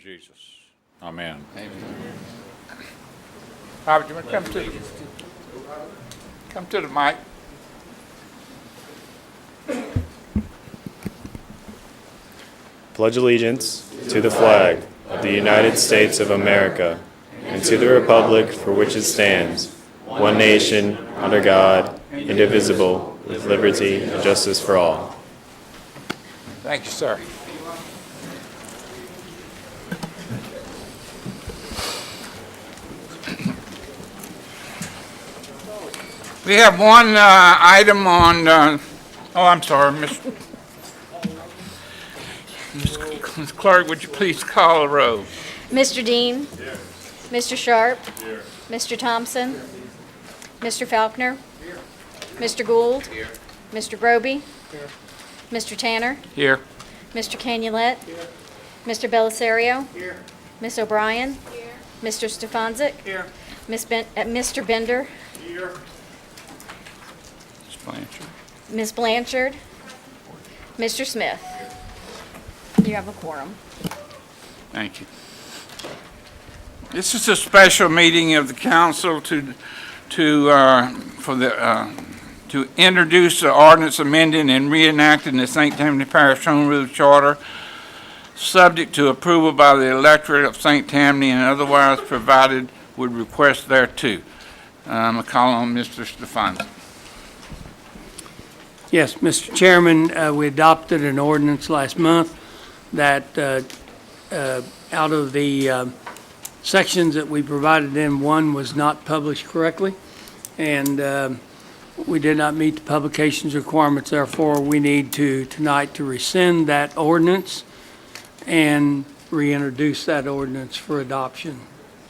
Jesus. Amen. Robert, you want to come to the mic? Pledge allegiance to the flag of the United States of America and to the republic for which it stands, one nation, under God, indivisible, with liberty and justice for all. Thank you, sir. We have one item on, I'm sorry, Ms. Clerk, would you please call the roll? Mr. Dean? Here. Mr. Sharp? Here. Mr. Thompson? Mr. Faulkner? Here. Mr. Gould? Here. Mr. Groby? Here. Mr. Tanner? Here. Mr. Canulet? Here. Mr. Belisario? Here. Ms. O'Brien? Here. Mr. Stefanczyk? Here. Mr. Bender? Here. Ms. Blanchard? Ms. Blanchard? Mr. Smith? You have a quorum. Thank you. This is a special meeting of the council to introduce the ordinance amending and reenacting the St. Tammany Parish Home Rule Charter, subject to approval by the electorate of St. Tammany and otherwise provided with request thereto. I'm going to call on Mr. Stefanczyk. Yes, Mr. Chairman, we adopted an ordinance last month that out of the sections that we provided in, one was not published correctly, and we did not meet the publications requirements. Therefore, we need tonight to rescind that ordinance and reintroduce that ordinance for adoption.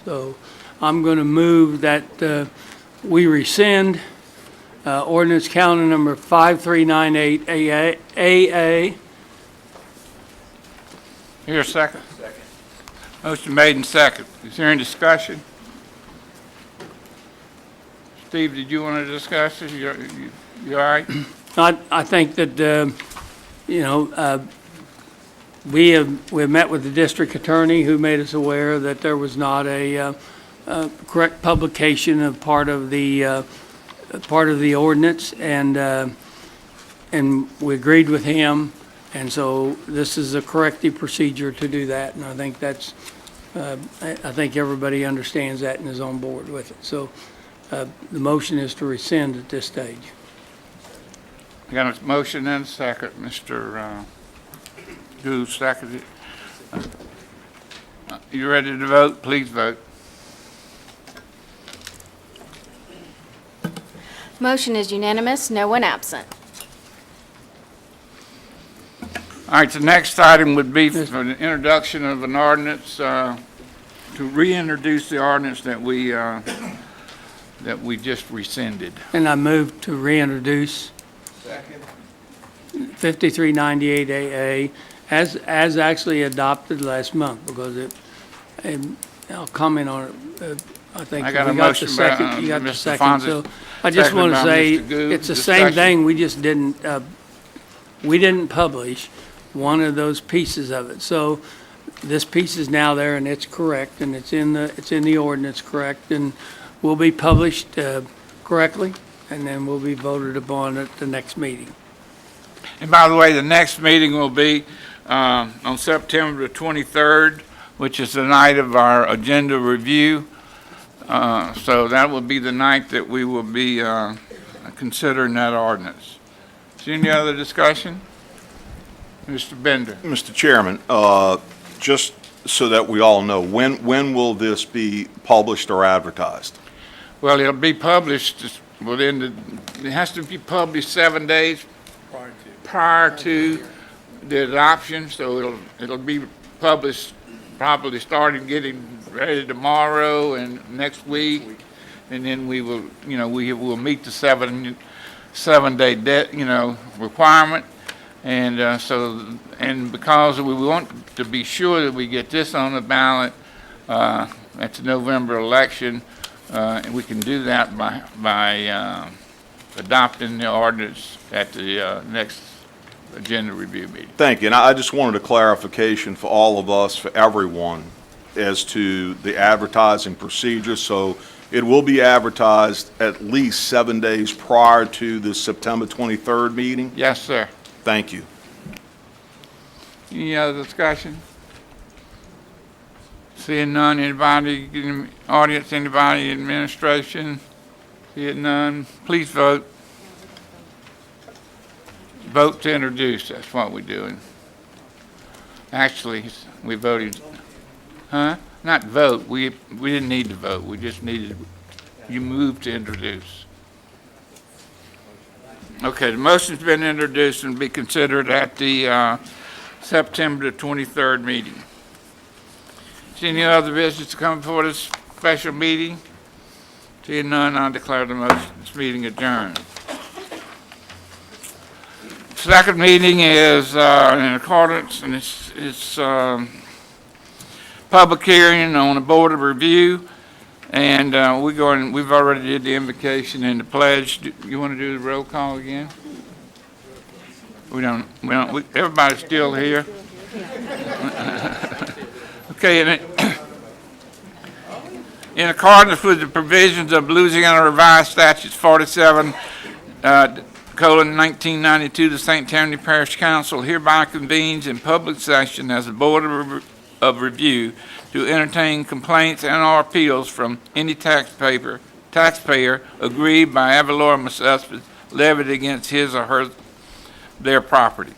So I'm going to move that we rescind ordinance calendar number 5398 AA. Here, a second. Second. Motion made and second. Is there any discussion? Steve, did you want to discuss this? You all right? I think that, we've met with the district attorney who made us aware that there was not a correct publication of part of the ordinance, and we agreed with him. And so this is a corrective procedure to do that, and I think that's, I think everybody understands that and is on board with it. So the motion is to rescind at this stage. I got a motion and a second. Mr. Gould seconded it. You ready to vote? Please vote. Motion is unanimous, no one absent. All right, the next item would be for the introduction of an ordinance to reintroduce the ordinance that we just rescinded. And I move to reintroduce 5398 AA as actually adopted last month, because I'll comment on it. I think I got a we got motion the second. by, You got the Mr. second. Fonzie, So I just want to seconded by say Mr. Gould. it's the Discussion. same thing. We just didn't. We didn't publish one of those pieces of it. So this piece is now there, and it's correct, and it's in the ordinance correct, and will be published correctly, and then will be voted upon at the next meeting. And by the way, the next meeting will be on September the 23rd, which is the night of our agenda review. So that will be the night that we will be considering that ordinance. Is there any other discussion? Mr. Bender. Mr. Chairman, just so that we all know, when will this be published or advertised? Well, it'll be published it has to be published 7 days prior to the adoption, so it'll be published probably starting getting ready tomorrow and next week, and then we will meet the seven day requirement, and because we want to be sure that we get this on the ballot at the November election, and we can do that by adopting the ordinance at the next agenda review meeting. Thank you, and I just wanted a clarification for all of us, for everyone, as to the advertising procedure. So it will be advertised at least 7 days prior to the September 23rd meeting? Yes, sir. Thank you. Any other discussion? Seeing none, anybody in the audience, anybody in administration? Seeing none, please vote. Vote to introduce, that's what we're doing. Actually, we voted, Not vote, we didn't need to vote, we just needed, you moved to introduce. Okay, the motion's been introduced and be considered at the September the 23rd meeting. Is any other business to come before this special meeting? Seeing none, I declare this meeting adjourned. Second meeting is in accordance, and it's public hearing on the Board of Review, and we've already did the invocation and the pledge. You want to do the roll call again? Everybody's still here. Okay, in accordance with the provisions of Louisiana Revised Statutes 47:1992, the St. Tammany Parish Council hereby convenes in public session as a Board of Review to entertain complaints and/or appeals from any taxpayer aggrieved by ad valorem assessments levied against his or their property.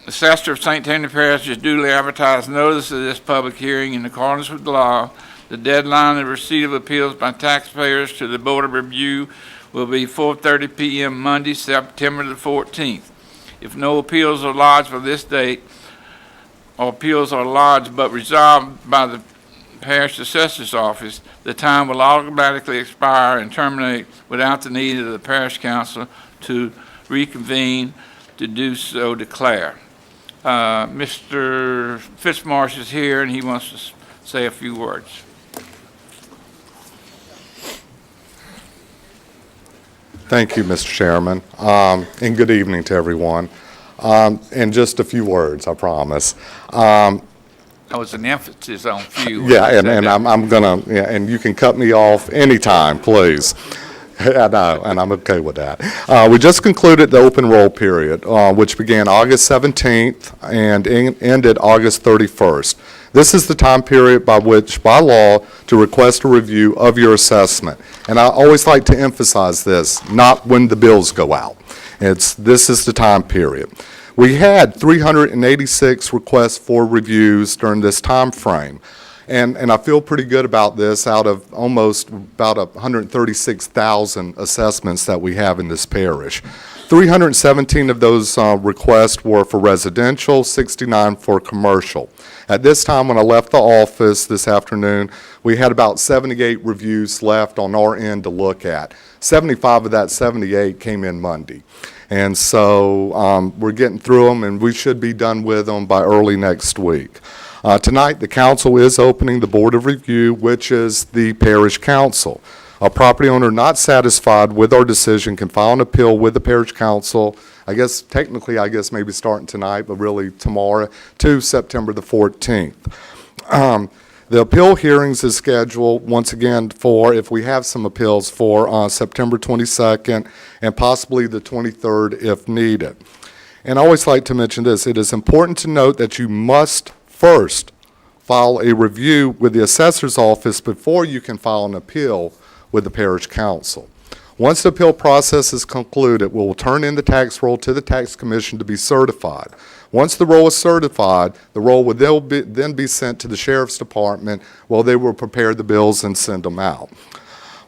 The Assessor of St. Tammany Parish has duly advertised notice of this public hearing in accordance with the law. The deadline of receipt of appeals by taxpayers to the Board of Review will be 4:30 p.m. Monday, September the 14th. If no appeals are lodged for this date, or appeals are lodged but resolved by the Parish Assessor's Office, the time will automatically expire and terminate without the need of the Parish Council to reconvene to do so declare. Mr. Fitzmarsh is here, and he wants to say a few words. Thank you, Mr. Chairman, and good evening to everyone. In just a few words, I promise. That was an emphasis on few. Yeah, and I'm gonna, yeah, and you can cut me off anytime, please. I know, and I'm okay with that. We just concluded the open roll period, which began August 17th and ended August 31st. This is the time period by which, by law, to request a review of your assessment. And I always like to emphasize this, not when the bills go out. This is the time period. We had 386 requests for reviews during this time frame. And I feel pretty good about this out of almost about 136,000 assessments that we have in this parish. 317 of those requests were for residential, 69 for commercial. At this time, when I left the office this afternoon, we had about 78 reviews left on our end to look at. 75 of that 78 came in Monday. And so we're getting through them, and we should be done with them by early next week. Tonight, the council is opening the Board of Review, which is the parish council. A property owner not satisfied with our decision can file an appeal with the parish council, technically maybe starting tonight, but really tomorrow, to September the 14th. The appeal hearings is scheduled, once again, for, if we have some appeals, for September 22nd and possibly the 23rd if needed. And I always like to mention this. It is important to note that you must first file a review with the assessor's office before you can file an appeal with the parish council. Once the appeal process is concluded, we will turn in the tax roll to the tax commission to be certified. Once the roll is certified, the roll will then be sent to the sheriff's department while they will prepare the bills and send them out.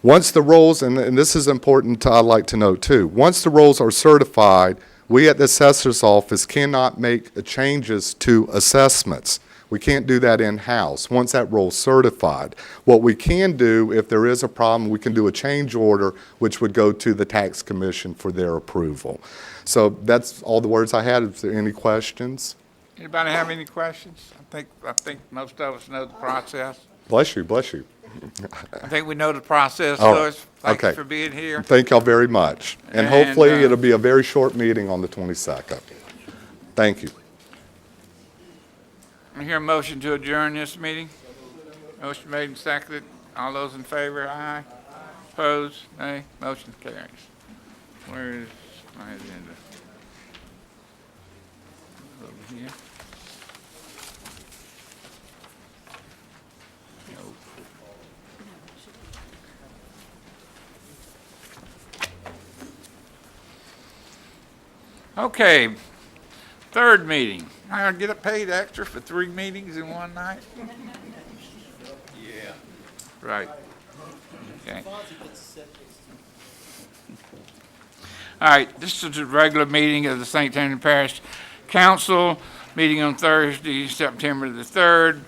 Once the rolls, and this is important, I'd like to note too, once the rolls are certified, we at the assessor's office cannot make changes to assessments. We can't do that in-house once that roll's certified. What we can do, if there is a problem, we can do a change order, which would go to the tax commission for their approval. So that's all the words I had. Is there any questions? Anybody have any questions? I think most of us know the process. Bless you, bless you. I think we know the process, All right. Louis. Thank you Okay. for being here. Thank y'all very much. And And, hopefully, uh, it'll be a very short meeting on the 22nd. Thank you. I hear a motion to adjourn this meeting. Motion made and seconded. All those in favor, aye. Opposed, nay. Motion carries. Where is my agenda? Over here. Nope. Okay, third meeting. I get paid extra for 3 meetings in one night? Yeah. Right. Okay. All right, this is a regular meeting of the St. Tammany Parish Council, meeting on Thursday, September the 3rd.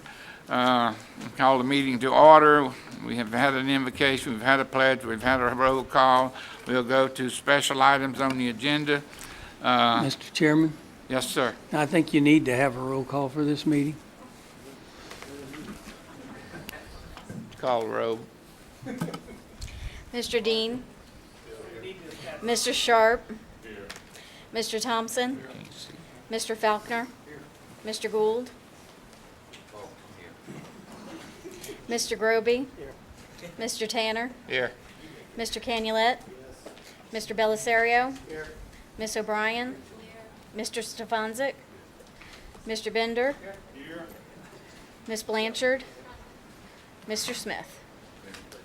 Call the meeting to order. We have had an invocation, we've had a pledge, we've had a roll call. We'll go to special items on the agenda. Mr. Chairman, Yes, sir. I think you need to have a roll call for this meeting. Call the roll. Mr. Dean? Mr. Sharp? Mr. Thompson? Mr. Falconer? Mr. Gould? Mr. Groby? Mr. Tanner? Here. Mr. Canulet? Mr. Belisario? Miss O'Brien? Mr. Stefanczyk? Mr. Bender? Miss Blanchard? Mr. Smith?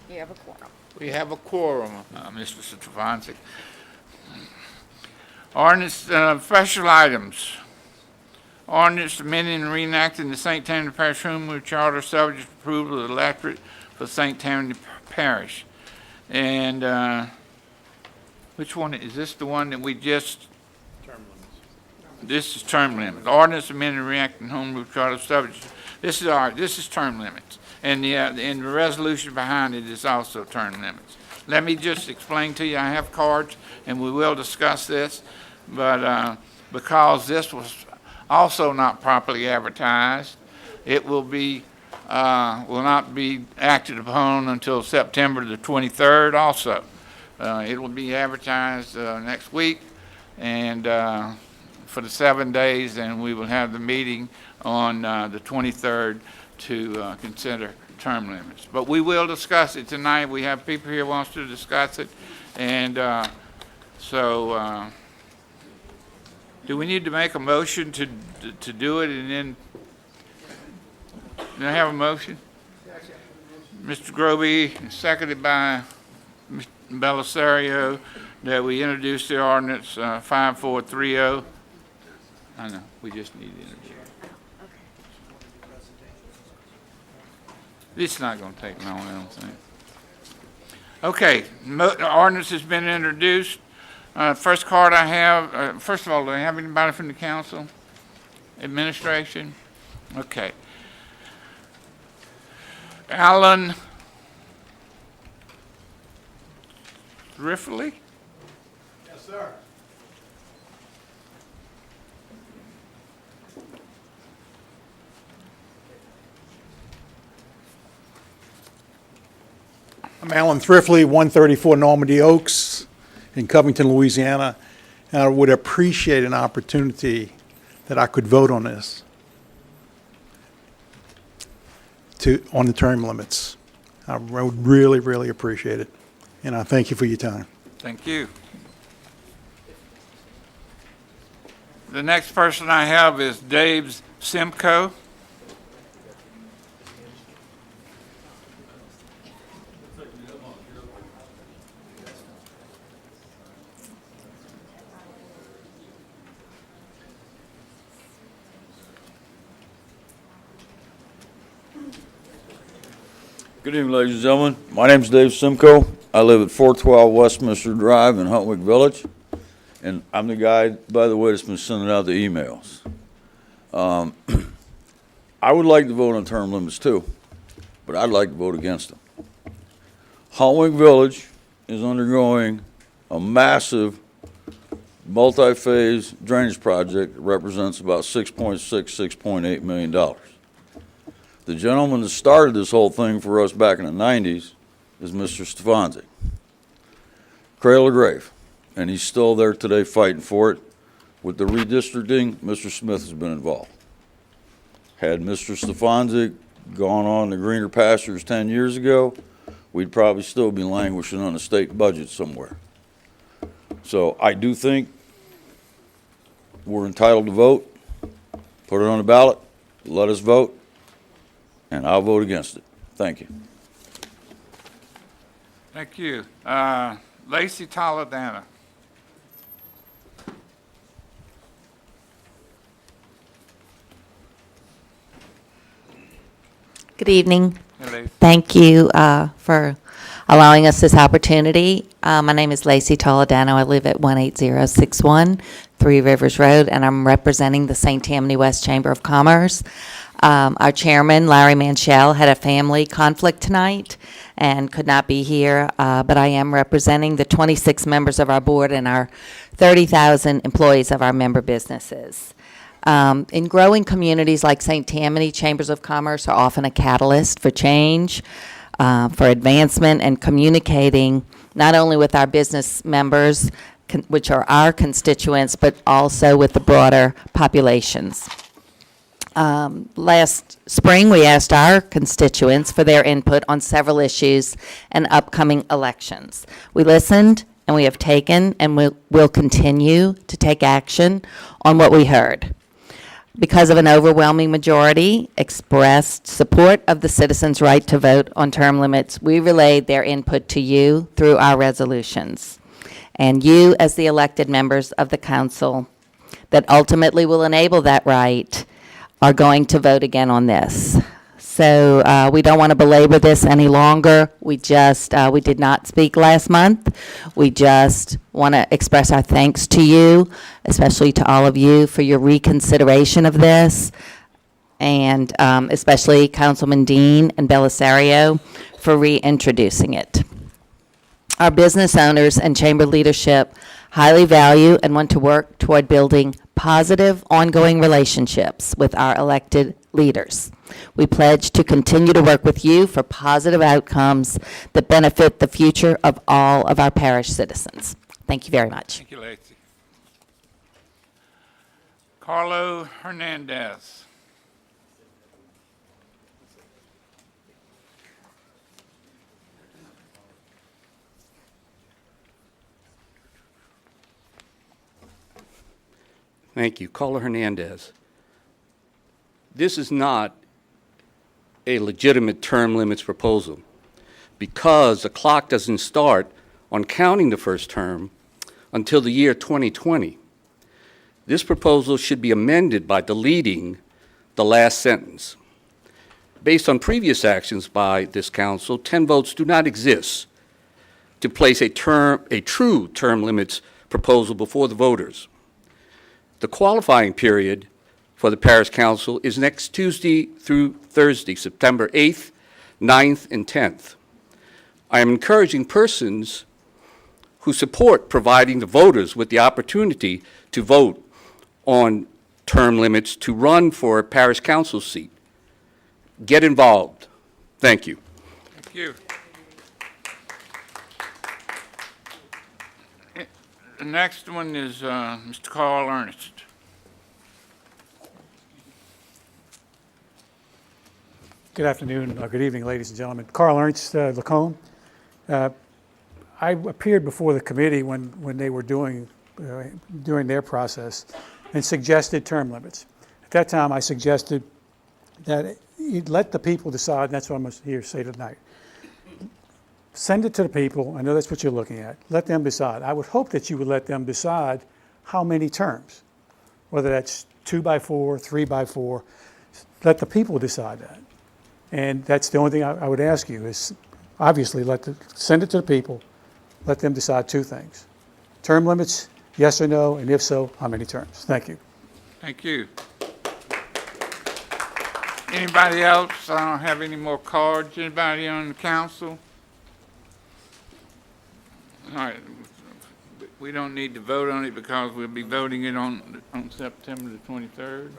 You have a quorum. We have a quorum, Mr. Stefanczyk. Ordinance, special items. Ordinance amending and reenacting the St. Tammany Parish Home Rule Charter subject to approval of the electorate for St. Tammany Parish. And which one, is this the one that we just? This is term limits. Ordinance amending and reenacting Home Rule Charter subject. This is term limits. And the resolution behind it is also term limits. Let me just explain to you, I have cards, and we will discuss this, but because this was also not properly advertised, it will not be acted upon until September the 23rd also. It will be advertised next week, and for the 7 days, and we will have the meeting on the 23rd to consider term limits. But we will discuss it tonight. We have people here who wants to discuss it. And do we need to make a motion to do it and then, do I have a motion? Mr. Groby, seconded by Mr. Belisario, that we introduce the ordinance 5430. I know, we just need to introduce it. It's not going to take long, I don't think. Okay, the ordinance has been introduced. First card I have, first of all, do I have anybody from the council? Administration? Okay. Alan Riffley? Yes, sir. I'm Alan Thrifley, 134 Normandy Oaks in Covington, Louisiana, and I would appreciate an opportunity that I could vote on this on the term limits. I would really, really appreciate it, and I thank you for your time. Thank you. The next person I have is Dave Simcoe. Good evening, ladies and gentlemen. My name is Dave Simcoe. I live at 412 Westminster Drive in Huntwick Village, and I'm the guy, by the way, that's been sending out the emails. I would like to vote on term limits too, but I'd like to vote against them. Huntwick Village is undergoing a massive multi-phase drainage project that represents about $6.8 million. The gentleman that started this whole thing for us back in the 90s is Mr. Stefanczyk. Cradle to grave. And he's still there today fighting for it. With the redistricting, Mr. Smith has been involved. Had Mr. Stefanczyk gone on to greener pastures 10 years ago, we'd probably still be languishing on a state budget somewhere. So I do think we're entitled to vote. Put it on the ballot, let us vote, and I'll vote against it. Thank you. Thank you. Lacey Toledano. Good evening. Hey, Lacey. Thank you for allowing us this opportunity. My name is Lacey Toledano. I live at 18061 Three Rivers Road, and I'm representing the St. Tammany West Chamber of Commerce. Our chairman, Larry Manchell, had a family conflict tonight and could not be here, but I am representing the 26 members of our board and our 30,000 employees of our member businesses. In growing communities like St. Tammany, chambers of commerce are often a catalyst for change, for advancement, and communicating not only with our business members, which are our constituents, but also with the broader populations. Last spring, we asked our constituents for their input on several issues and upcoming elections. We listened, and we have taken, and will continue to take action on what we heard. Because of an overwhelming majority expressed support of the citizens' right to vote on term limits, we relayed their input to you through our resolutions. And you, as the elected members of the council that ultimately will enable that right, are going to vote again on this. So we don't want to belabor this any longer. We did not speak last month. We just want to express our thanks to you, especially to all of you, for your reconsideration of this, and especially Councilman Dean and Belisario for reintroducing it. Our business owners and chamber leadership highly value and want to work toward building positive, ongoing relationships with our elected leaders. We pledge to continue to work with you for positive outcomes that benefit the future of all of our parish citizens. Thank you very much. Thank you, Lacey. Carlo Hernandez. Thank you. Carlo Hernandez. This is not a legitimate term limits proposal because the clock doesn't start on counting the first term until the year 2020. This proposal should be amended by deleting the last sentence. Based on previous actions by this council, 10 votes do not exist to place a true term limits proposal before the voters. The qualifying period for the Parish Council is next Tuesday through Thursday, September 8th, 9th, and 10th. I am encouraging persons who support providing the voters with the opportunity to vote on term limits to run for a Parish Council seat. Get involved. Thank you. Thank you. The next one is Mr. Carl Ernest. Good afternoon, good evening, ladies and gentlemen. Carl Ernst, Lacombe. I appeared before the committee when they were doing their process and suggested term limits. At that time, I suggested that you'd let the people decide, and that's what I'm here to say tonight. Send it to the people. I know that's what you're looking at. Let them decide. I would hope that you would let them decide how many terms, whether that's 2x4, 3x4. Let the people decide that. And that's the only thing I would ask you is obviously send it to the people. Let them decide two things. Term limits, yes or no, and if so, how many terms? Thank you. Thank you. Anybody else? I don't have any more cards. Anybody on the council? All right. We don't need to vote on it because we'll be voting it on September the 23rd.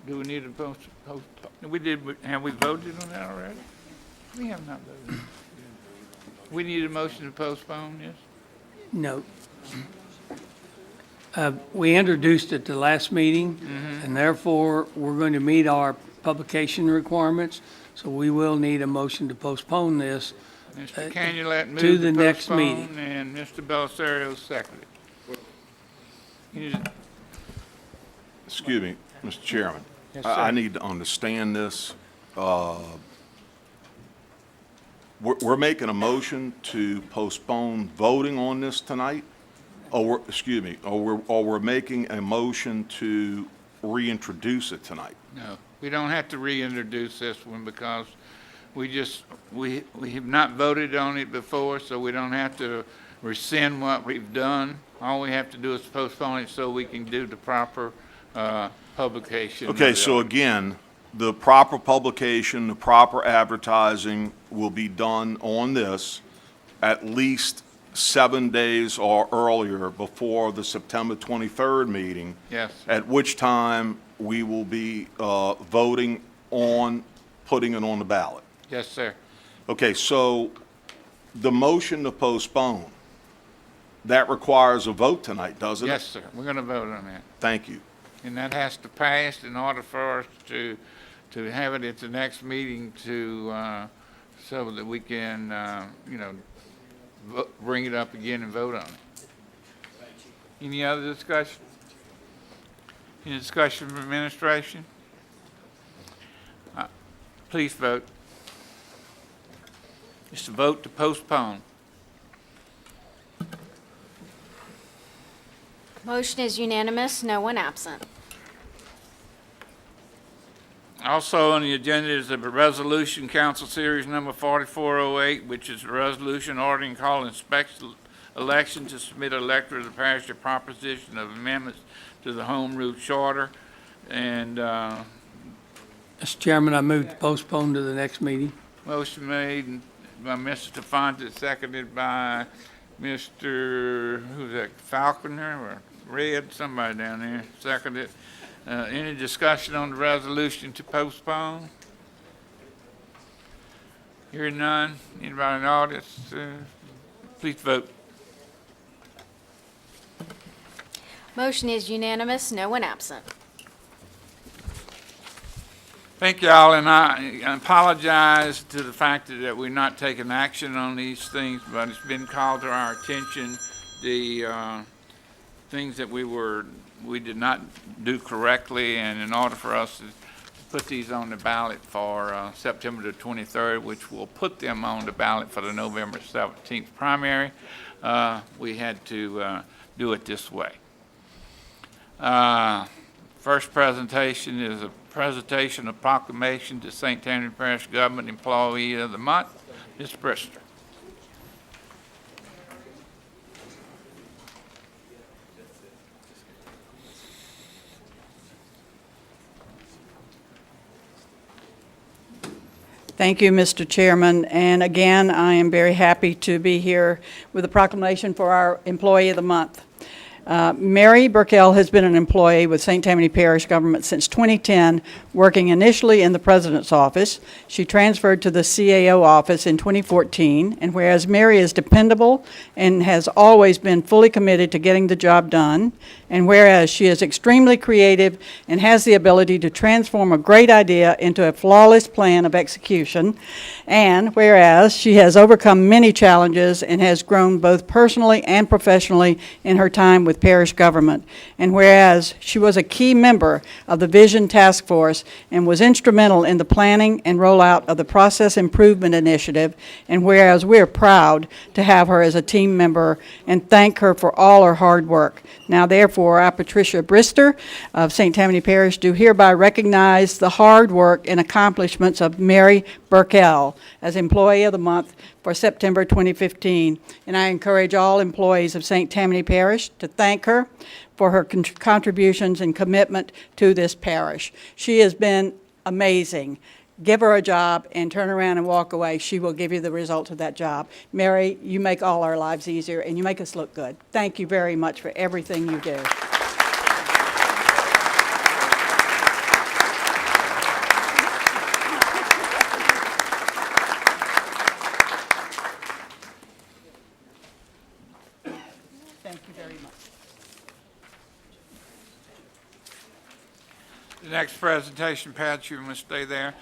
Do we need to have we voted on that already? We have not voted. We need a motion to postpone this? No. We introduced it the last meeting, and therefore, we're going to meet our publication requirements, so we will need a motion to postpone this. Mr. Canulet moved to to the next postpone, meeting. and Mr. Belisario seconded. Excuse me, Mr. Chairman. Yes, I sir. need to understand this. We're making a motion to postpone voting on this tonight? Or we're making a motion to reintroduce it tonight? No, we don't have to reintroduce this one because we have not voted on it before, so we don't have to rescind what we've done. All we have to do is postpone it so we can do the proper publication. of Okay, the so ordinance. again, the proper publication, the proper advertising will be done on this at least 7 days or earlier before the September 23rd meeting. Yes. At which time we will be voting on putting it on the ballot. Yes, sir. Okay, so the motion to postpone, that requires a vote tonight, doesn't it? Yes, sir. We're going to vote on that. Thank you. And that has to pass in order for us to have it at the next meeting so that we can, bring it up again and vote on it. Any other discussion? Any discussion from administration? Please vote. It's a vote to postpone. Motion is unanimous, no one absent. Also on the agenda is a resolution, Council Series Number 4408, which is a resolution ordering calling special election to submit electorate of the parish a proposition of amendments to the Home Rule Charter. And Mr. Chairman, I move to postpone to the next meeting. motion made by Mr. Stefanski, seconded by Mr., who's that, Falconer or Red, somebody down there, seconded. Any discussion on the resolution to postpone? Hearing none. Anybody in the audience, please vote. Motion is unanimous, no one absent. Thank y'all, and I apologize to the fact that we're not taking action on these things, but it's been called to our attention, the things that we did not do correctly, and in order for us to put these on the ballot for September the 23rd, which will put them on the ballot for the November 17th primary, we had to do it this way. First presentation is a presentation of proclamation to St. Tammany Parish Government Employee of the Month, Ms. Brister. Thank you, Mr. Chairman. And again, I am very happy to be here with a proclamation for our Employee of the Month. Mary Burkell has been an employee with St. Tammany Parish government since 2010, working initially in the President's office. She transferred to the CAO office in 2014, and whereas Mary is dependable and has always been fully committed to getting the job done, and whereas she is extremely creative and has the ability to transform a great idea into a flawless plan of execution, and whereas she has overcome many challenges and has grown both personally and professionally in her time with parish government, and whereas she was a key member of the Vision Task Force and was instrumental in the planning and rollout of the Process Improvement Initiative, and whereas we're proud to have her as a team member and thank her for all her hard work. Now therefore, I, Patricia Brister of St. Tammany Parish, do hereby recognize the hard work and accomplishments of Mary Burkell as Employee of the Month for September 2015. And I encourage all employees of St. Tammany Parish to thank her for her contributions and commitment to this parish. She has been amazing. Give her a job and turn around and walk away. She will give you the results of that job. Mary, you make all our lives easier and you make us look good. Thank you very much for everything you do. The next presentation, Pat, you must stay there.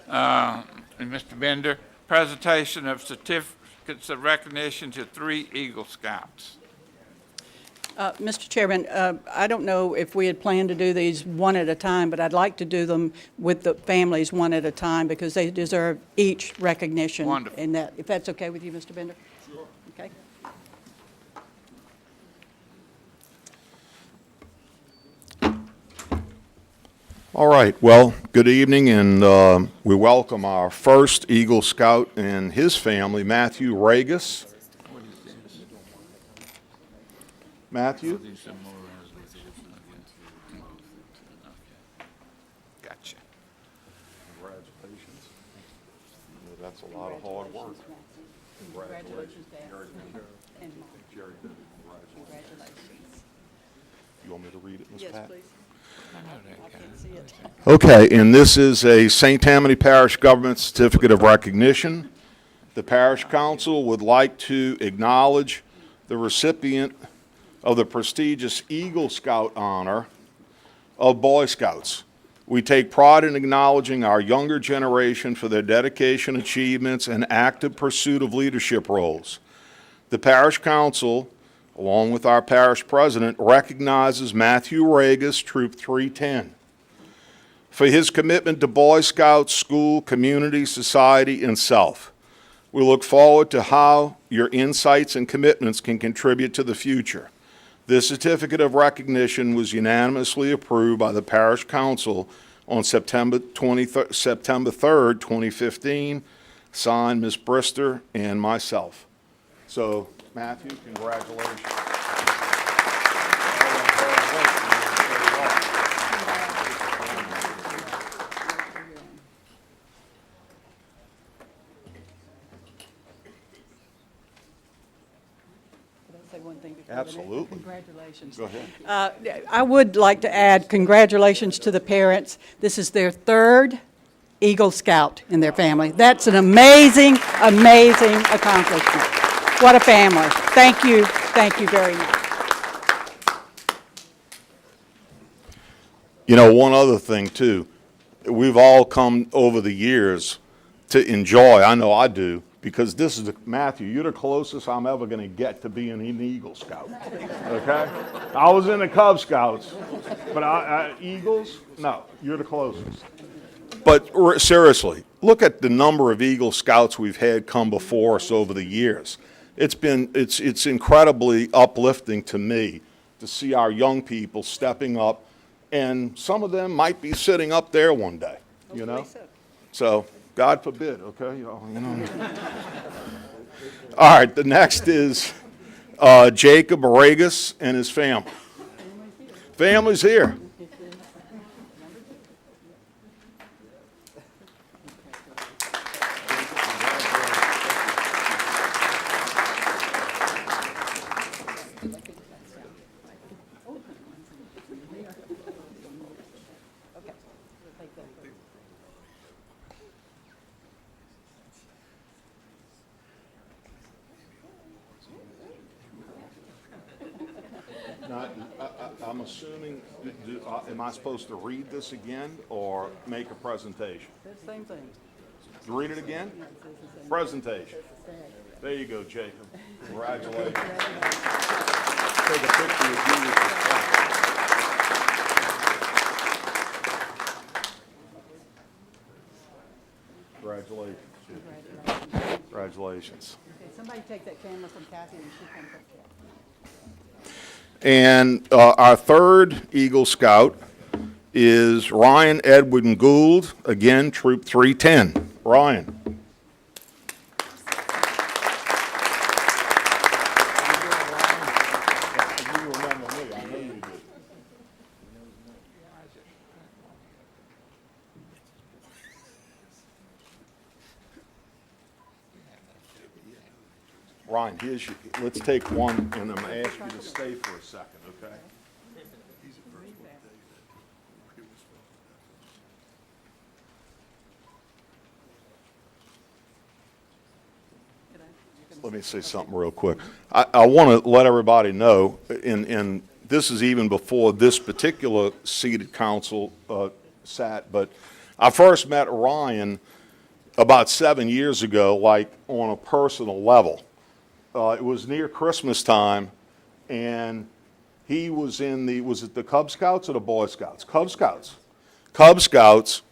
And Mr. Bender, presentation of certificates of recognition to 3 Eagle Scouts. Mr. Chairman, I don't know if we had planned to do these one at a time, but I'd like to do them with the families one at a time because they deserve each recognition. Wonderful. In that, if that's okay with you, Mr. Bender? Sure. Okay. All right, well, good evening, and we welcome our first Eagle Scout and his family, Matthew Ragus. Matthew? Gotcha. Congratulations. That's a lot of hard work. Congratulations. Jerry, congratulations. You want me to read it, Ms. Pat? Please. I can't see it. Okay, and this is a St. Tammany Parish Government Certificate of Recognition. The Parish Council would like to acknowledge the recipient of the prestigious Eagle Scout honor of Boy Scouts. We take pride in acknowledging our younger generation for their dedication, achievements, and active pursuit of leadership roles. The Parish Council, along with our parish president, recognizes Matthew Ragus, Troop 310, for his commitment to Boy Scouts, school, community, society, and self. We look forward to how your insights and commitments can contribute to the future. This certificate of recognition was unanimously approved by the Parish Council on September 3rd, 2015, signed Ms. Brister and myself. So, Matthew, congratulations. Say one thing before Absolutely. Congratulations. Go ahead. I would like to add congratulations to the parents. This is their 3rd Eagle Scout in their family. That's an amazing, amazing accomplishment. What a family. Thank you very much. You know, one other thing, too. We've all come over the years to enjoy, I know I do, because this is, Matthew, you're the closest I'm ever going to get to being an Eagle Scout, okay? I was in the Cub Scouts, but Eagles, no, you're the closest. But seriously, look at the number of Eagle Scouts we've had come before us over the years. It's incredibly uplifting to me to see our young people stepping up, and some of them might be sitting up there one day, you know? So, God forbid, okay? You know. All right, the next is Jacob Aragus and his family. Family's here. Now, I'm assuming, am I supposed to read this again or make a presentation? Same thing. Read it again? Presentation. There you go, Jacob. Congratulations. Take a picture of you with your friend. Congratulations. Congratulations. Okay, somebody take that camera from Kathy and she can take it. And our 3rd Eagle Scout is Ryan Edwin Gould, again, Troop 310. Ryan. You remember me, I know you did. Ryan, let's take one, and I'm going to ask you to stay for a second, okay? Let me say something real quick. I want to let everybody know, and this is even before this particular seated council sat, but I first met Ryan about 7 years ago, like on a personal level. It was near Christmas time, and he was was it the Cub Scouts or the Boy Scouts? Cub Scouts. Cub Scouts,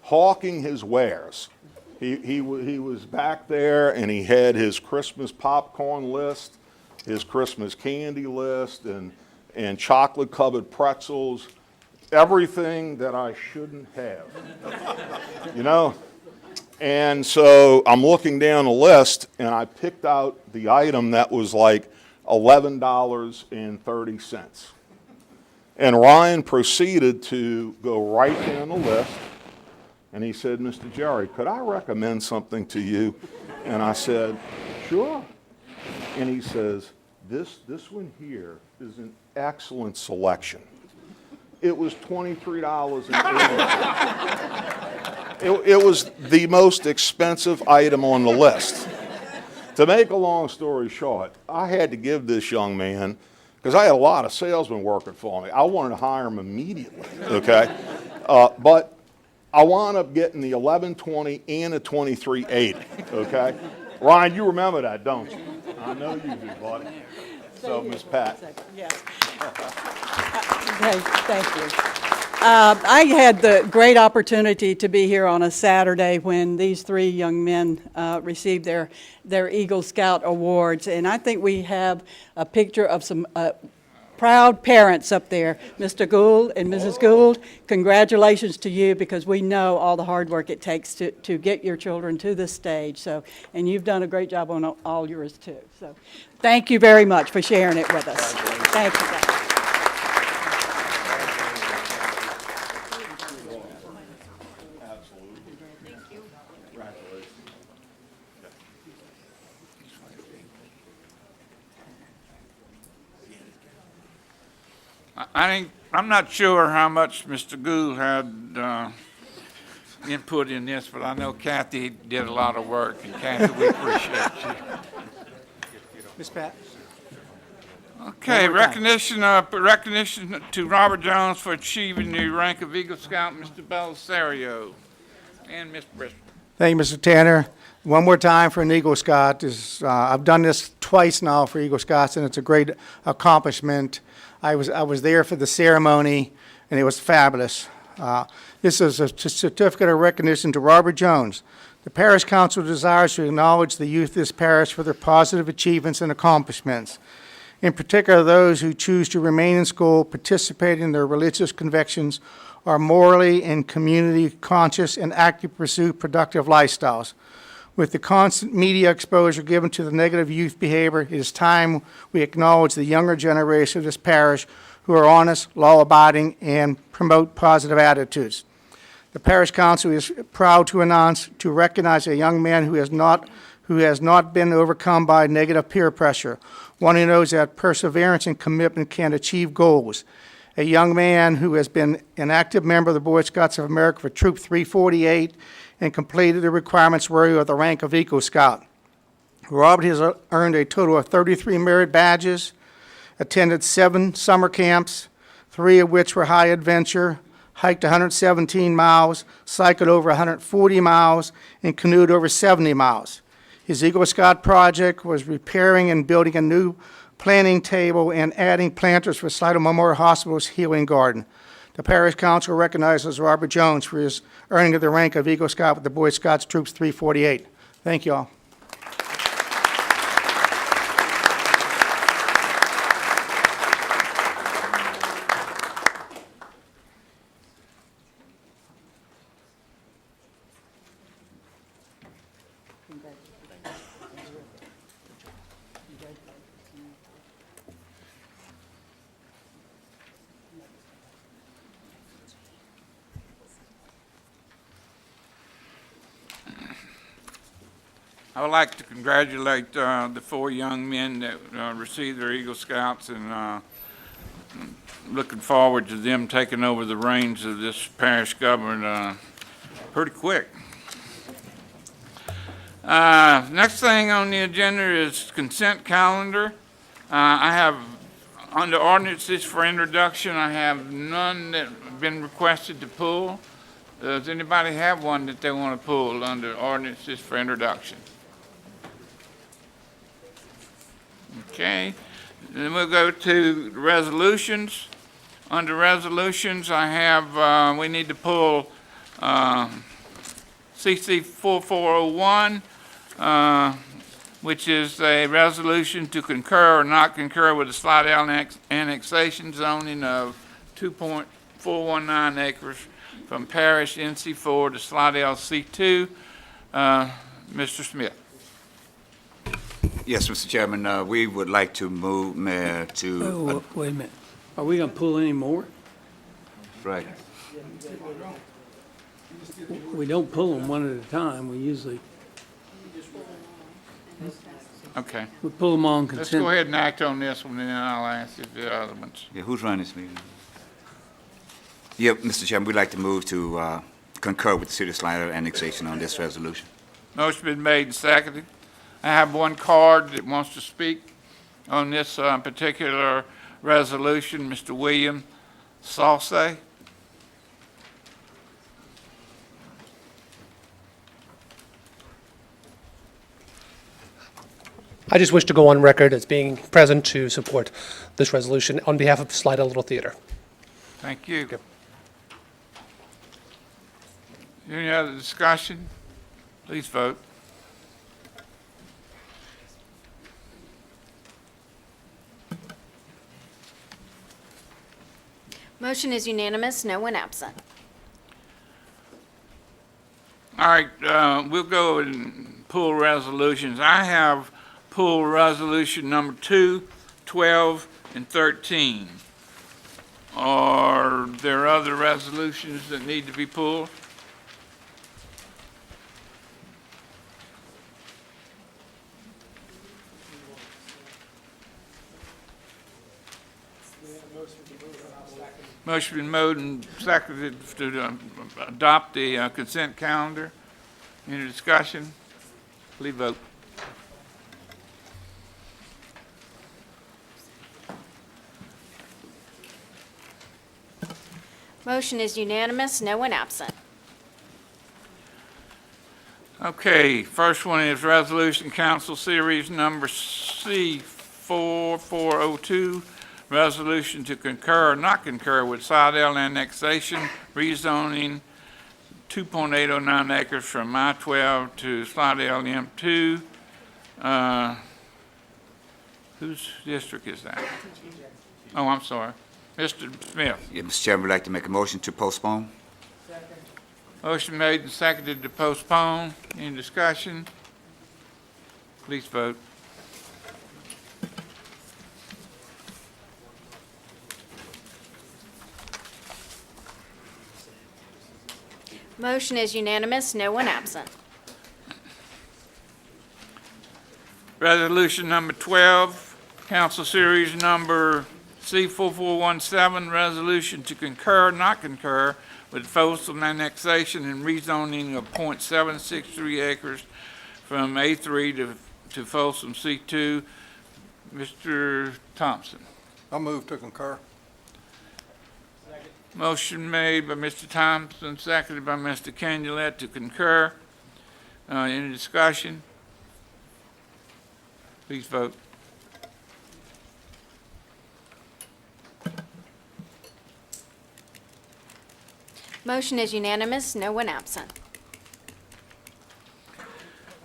hawking his wares. He was back there, and he had his Christmas popcorn list, his Christmas candy list, and chocolate-covered pretzels, everything that I shouldn't have, you know? And so I'm looking down the list, and I picked out the item that was like $11.30. And Ryan proceeded to go right down the list, and he said, Mr. Jerry, could I recommend something to you? And I said, sure. And he says, this one here is an excellent selection. It was $23.80. It was the most expensive item on the list. To make a long story short, I had to give this young man, because I had a lot of salesmen working for me. I wanted to hire him immediately, okay? But I wound up getting the 1120 and the 2380, okay? Ryan, you remember that, don't you? I know you do, buddy. So, Ms. Pat. Yes. Okay, thank you. I had the great opportunity to be here on a Saturday when these three young men received their Eagle Scout awards, and I think we have a picture of some proud parents up there. Mr. Gould and Mrs. Gould, congratulations to you, because we know all the hard work it takes to get your children to this stage. So, and you've done a great job on all yours too. So, thank you very much for sharing it with us. Thank you, guys. I'm not sure how much Mr. Gould had input in this, but I know Kathy did a lot of work, and Kathy, we appreciate you. Ms. Pat? Okay, recognition to Robert Jones for achieving the rank of Eagle Scout, Mr. Belisario, and Ms. Bristol. Thank you, Mr. Tanner. One more time for an Eagle Scout. I've done this twice now for Eagle Scouts, and it's a great accomplishment. I was there for the ceremony, and it was fabulous. This is a certificate of recognition to Robert Jones. The Parish Council desires to acknowledge the youth of this parish for their positive achievements and accomplishments. In particular, those who choose to remain in school, participate in their religious convictions, are morally and community conscious, and actively pursue productive lifestyles. With the constant media exposure given to the negative youth behavior, it is time we acknowledge the younger generation of this parish who are honest, law-abiding, and promote positive attitudes. The Parish Council is proud to recognize a young man who has not been overcome by negative peer pressure, one who knows that perseverance and commitment can achieve goals. A young man who has been an active member of the Boy Scouts of America for Troop 348 and completed the requirements worthy of the rank of Eagle Scout. Robert has earned a total of 33 merit badges, attended 7 summer camps, 3 of which were high adventure, hiked 117 miles, cycled over 140 miles, and canoed over 70 miles. His Eagle Scout project was repairing and building a new planting table and adding planters for Slidell Memorial Hospital's Healing Garden. The Parish Council recognizes Robert Jones for his earning of the rank of Eagle Scout with the Boy Scouts Troops 348. Thank you all. I would like to congratulate the 4 young men that received their Eagle Scouts, and looking forward to them taking over the reins of this parish government pretty quick. Next thing on the agenda is consent calendar. I have, under ordinances for introduction, I have none that been requested to pull. Does anybody have one that they want to pull under ordinances for introduction? Okay, then we'll go to resolutions. Under resolutions, I have, we need to pull CC 4401, which is a resolution to concur or not concur with the Slidell annexation zoning of 2.419 acres from Parish NC4 to Slidell C2. Mr. Smith. Yes, Mr. Chairman, we would like to move, Mayor, to, Oh, wait a minute. Are we going to pull any more? right, We don't pull them one at a time. We usually, Okay, we pull them on let's consent. go ahead and act on this one, and then I'll ask if the other ones. yeah, who's running this meeting? Yeah, Mr. Chairman, we'd like to move to concur with the City of Slidell annexation on this resolution. Motion been made and seconded. I have one card that wants to speak on this particular resolution, Mr. William Salse. I just wish to go on record as being present to support this resolution on behalf of Slidell Little Theater. Thank you. Any other discussion? Please vote. Motion is unanimous, no one absent. All right, we'll go and pull resolutions. I have pulled resolution number 2, 12, and 13. Are there other resolutions that need to be pulled? Motion been made and seconded to adopt the consent calendar. Any discussion? Please vote. Motion is unanimous, no one absent. Okay, first one is Resolution Council Series Number C4402, resolution to concur or not concur with Slidell annexation, rezoning 2.809 acres from I-12 to Slidell M2. Whose district is that? Oh, I'm sorry. Mr. Smith. Yeah, Mr. Chairman, we'd like to make a motion to postpone. Motion made and seconded to postpone. Any discussion? Please vote. Motion is unanimous, no one absent. Resolution number 12, Council Series Number C4417, resolution to concur, not concur with Folsom annexation and rezoning of .763 acres from A3 to Folsom C2. Mr. Thompson. I move to concur. Motion made by Mr. Thompson, seconded by Mr. Canulette to concur. Any discussion? Please vote. Motion is unanimous, no one absent.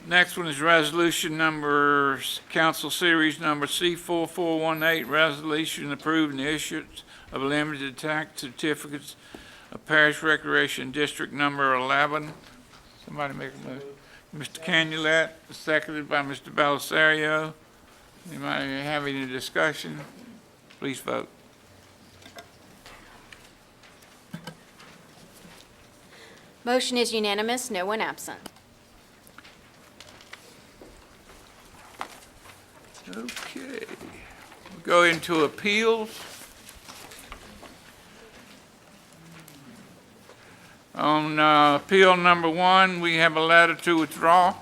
Next one is resolution number, Council Series Number C4418, resolution approving the issuance of limited tax certificates of Parish Recreation District Number 11. Somebody make a motion. Mr. Canulette, seconded by Mr. Belisario. Anybody have any discussion? Please vote. Motion is unanimous, no one absent. Okay. We'll go into appeals. On appeal number 1, we have a letter to withdraw.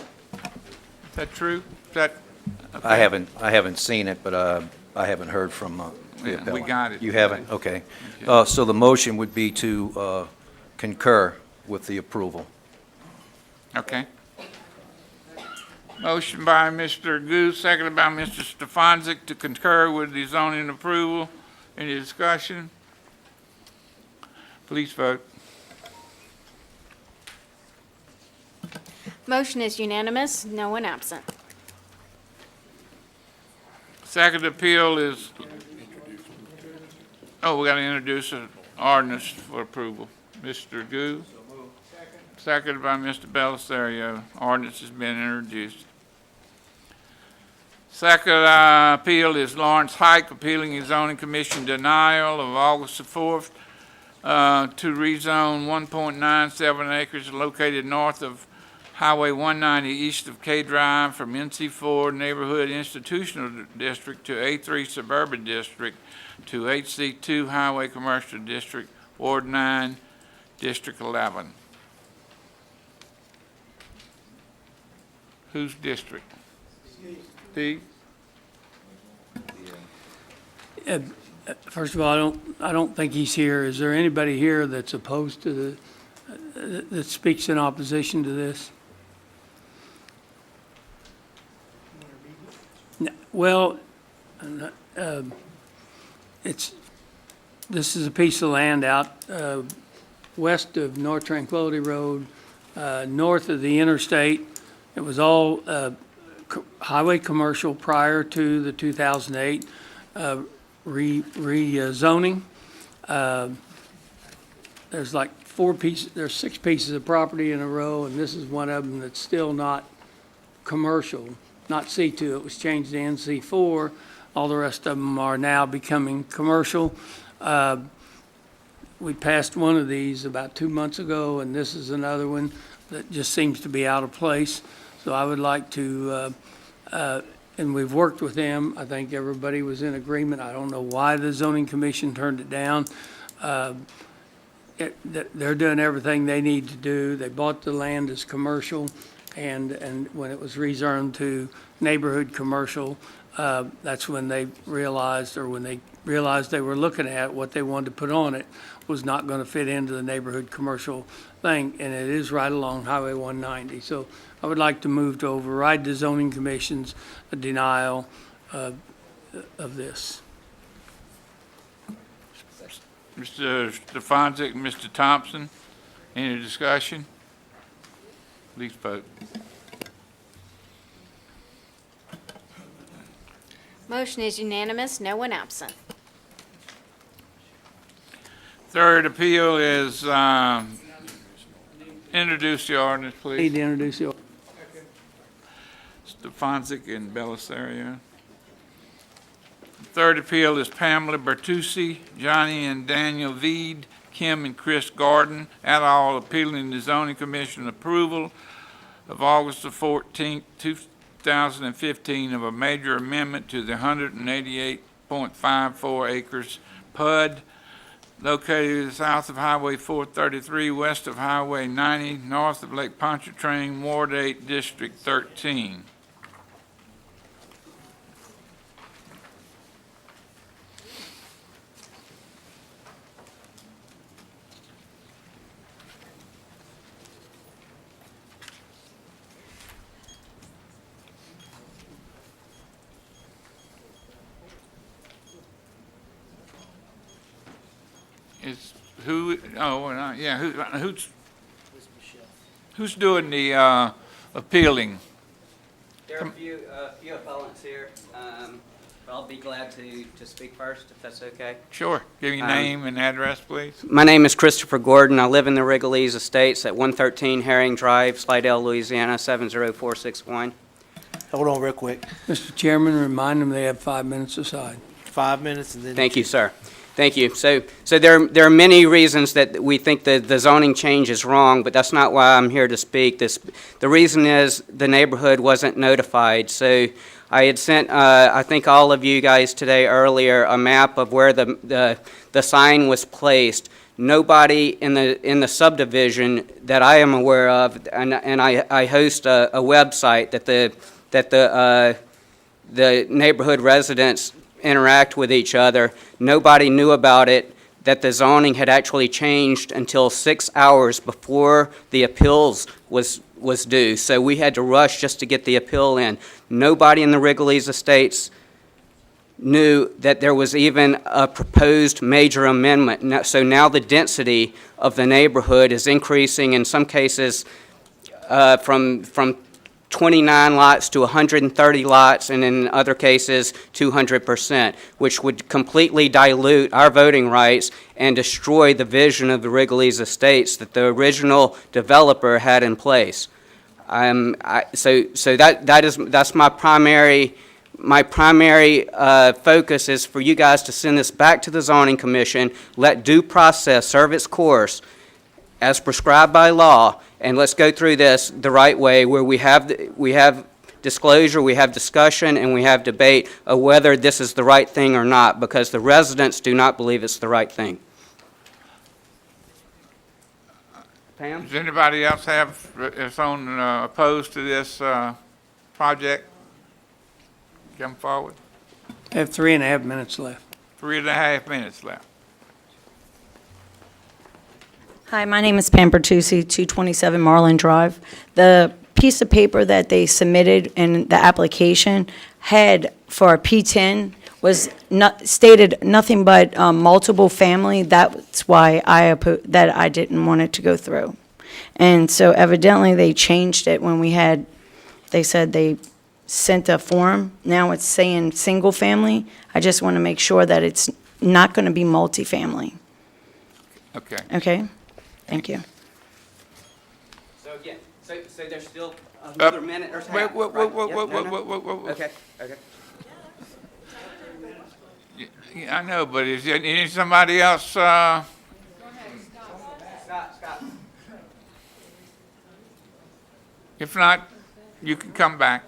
Is that true? Is that? I haven't seen it, but I haven't heard from We appellant? got it. You haven't? Okay. Okay. So the motion would be to concur with the approval. Okay. Motion by Mr. Goose, seconded by Mr. Stefanczyk to concur with the zoning approval. Any discussion? Please vote. Motion is unanimous, no one absent. Second appeal is, oh, we got to introduce an ordinance for approval. Mr. Goose. Seconded by Mr. Belisario. Ordinance has been introduced. Second appeal is Lawrence Hike appealing his zoning commission denial of August the 4th to rezone 1.97 acres located north of Highway 190 east of K Drive from NC4 Neighborhood Institutional District to A3 Suburban District to HC2 Highway Commercial District, Ward 9, District 11. Whose district? Steve? First of all, I don't think he's here. Is there anybody here that's opposed to that speaks in opposition to this? No, well, this is a piece of land out west of North Tranquility Road, north of the interstate. It was all highway commercial prior to the 2008 rezoning. There's like there's 6 pieces of property in a row, and this is one of them that's still not commercial, not C2. It was changed to NC4. All the rest of them are now becoming commercial. We passed one of these about 2 months ago, and this is another one that just seems to be out of place. So I would like to, and we've worked with them. I think everybody was in agreement. I don't know why the zoning commission turned it down. They're doing everything they need to do. They bought the land as commercial, and when it was rezoned to neighborhood commercial, that's when they realized, or when they realized they were looking at what they wanted to put on it was not going to fit into the neighborhood commercial thing, and it is right along Highway 190. So I would like to move to override the zoning commission's denial of this. Mr. Stefanczyk and Mr. Thompson, any discussion? Please vote. Motion is unanimous, no one absent. Third appeal is, introduce the ordinance, Need please. to introduce the Stefanczyk and Belisario. Third appeal is Pamela Bertucci, Johnny and Daniel Veed, Kim and Chris Gordon, et al. Appealing the zoning commission approval of August the 14th, 2015 of a major amendment to the 188.54 acres PUD located south of Highway 433, west of Highway 90, north of Lake Pontchartrain, Ward 8, District 13. Is who, oh, yeah, who's doing the appealing? There are a few appellants here. I'll be glad to speak first, if that's okay. Sure. Give me your name and address, please. My name is Christopher Gordon. I live in the Wrigley's Estates at 113 Herring Drive, Slidell, Louisiana, 70461. Hold on real quick. Mr. Chairman, remind them they have 5 minutes aside. 5 minutes and then. Thank you, sir. Thank you. So there are many reasons that we think the zoning change is wrong, but that's not why I'm here to speak. The reason is the neighborhood wasn't notified. So I had sent, I think all of you guys today earlier, a map of where the sign was placed. Nobody in the subdivision that I am aware of, and I host a website that the neighborhood residents interact with each other. Nobody knew about it, that the zoning had actually changed until 6 hours before the appeals was due. So we had to rush just to get the appeal in. Nobody in the Wrigley's estates knew that there was even a proposed major amendment. So now the density of the neighborhood is increasing, in some cases from 29 lots to 130 lots, and in other cases 200%, which would completely dilute our voting rights and destroy the vision of the Wrigley's estates that the original developer had in place. That's my primary focus, is for you guys to send this back to the Zoning Commission, let due process serve its course as prescribed by law, and let's go through this the right way, where we have disclosure, we have discussion, and we have debate of whether this is the right thing or not, because the residents do not believe it's the right thing. Pam? Does anybody else have its own opposed to this project? Come forward. I have 3.5 minutes left. 3.5 minutes left. Hi, my name is Pam Bertucci, 227 Marlin Drive. The piece of paper that they submitted in the application had, for a P10, stated nothing but multiple family. That's why I didn't want it to go through. And so evidently they changed it when they said they sent a form. Now it's saying single family. I just want to make sure that it's not going to be multifamily. Okay. Okay? Thank you. So again, so there's still another minute or so. Wait. Okay, okay. Yeah, I know, but is there any somebody else? Scott. If not, you can come back.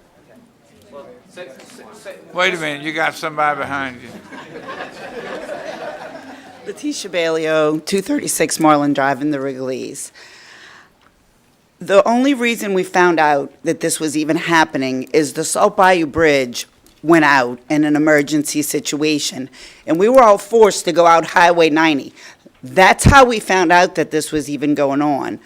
Wait a minute, you got somebody behind you. Letitia Balio, 236 Marlin Drive in the Wrigley's. The only reason we found out that this was even happening is the Salt Bayou Bridge went out in an emergency situation, and we were all forced to go out Highway 90. That's how we found out that this was even going on.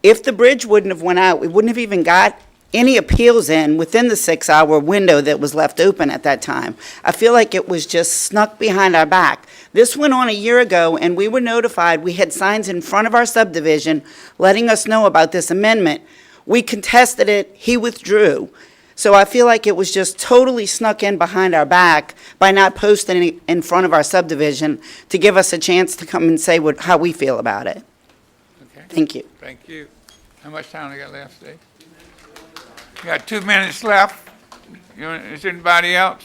If the bridge wouldn't have went out, we wouldn't have even got any appeals in within the 6-hour window that was left open at that time. I feel like it was just snuck behind our back. This went on a year ago, and we were notified. We had signs in front of our subdivision letting us know about this amendment. We contested it. He withdrew. So I feel like it was just totally snuck in behind our back by not posting it in front of our subdivision to give us a chance to come and say how we feel about it. Okay. Thank you. Thank you. How much time we got left, Steve? You got 2 minutes left. Is anybody else?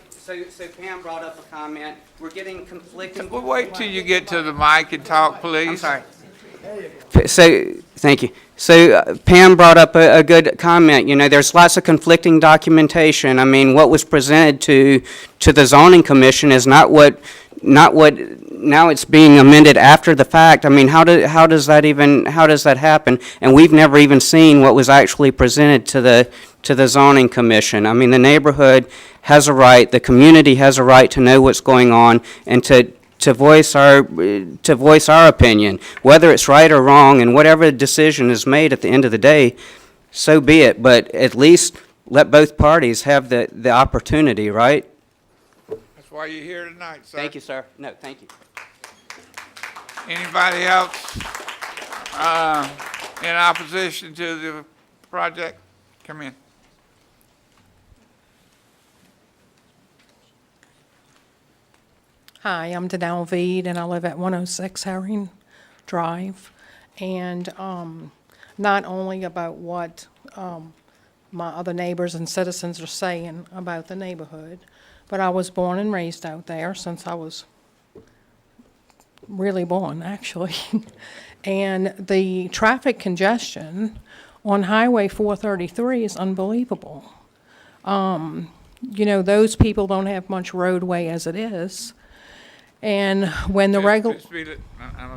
So Pam brought up a comment. We're getting conflicting. Well, wait till you get to the mic and talk, please. I'm sorry. So, thank you. So Pam brought up a good comment. You know, there's lots of conflicting documentation. I mean, what was presented to the zoning commission is not what now it's being amended after the fact. I mean, how does that happen? And we've never even seen what was actually presented to the zoning commission. I mean, the neighborhood has a right, the community has a right to know what's going on and to voice our opinion, whether it's right or wrong, and whatever decision is made at the end of the day, so be it. But at least let both parties have the opportunity, right? That's why you're here tonight, sir. Thank you, sir. No, thank you. Anybody else in opposition to the project? Come in. Hi, I'm Danelle Veed, and I live at 106 Herring Drive. And not only about what my other neighbors and citizens are saying about the neighborhood, but I was born and raised out there since I was really born, actually. And the traffic congestion on Highway 433 is unbelievable. You know, those people don't have much roadway as it is. And when the regular... I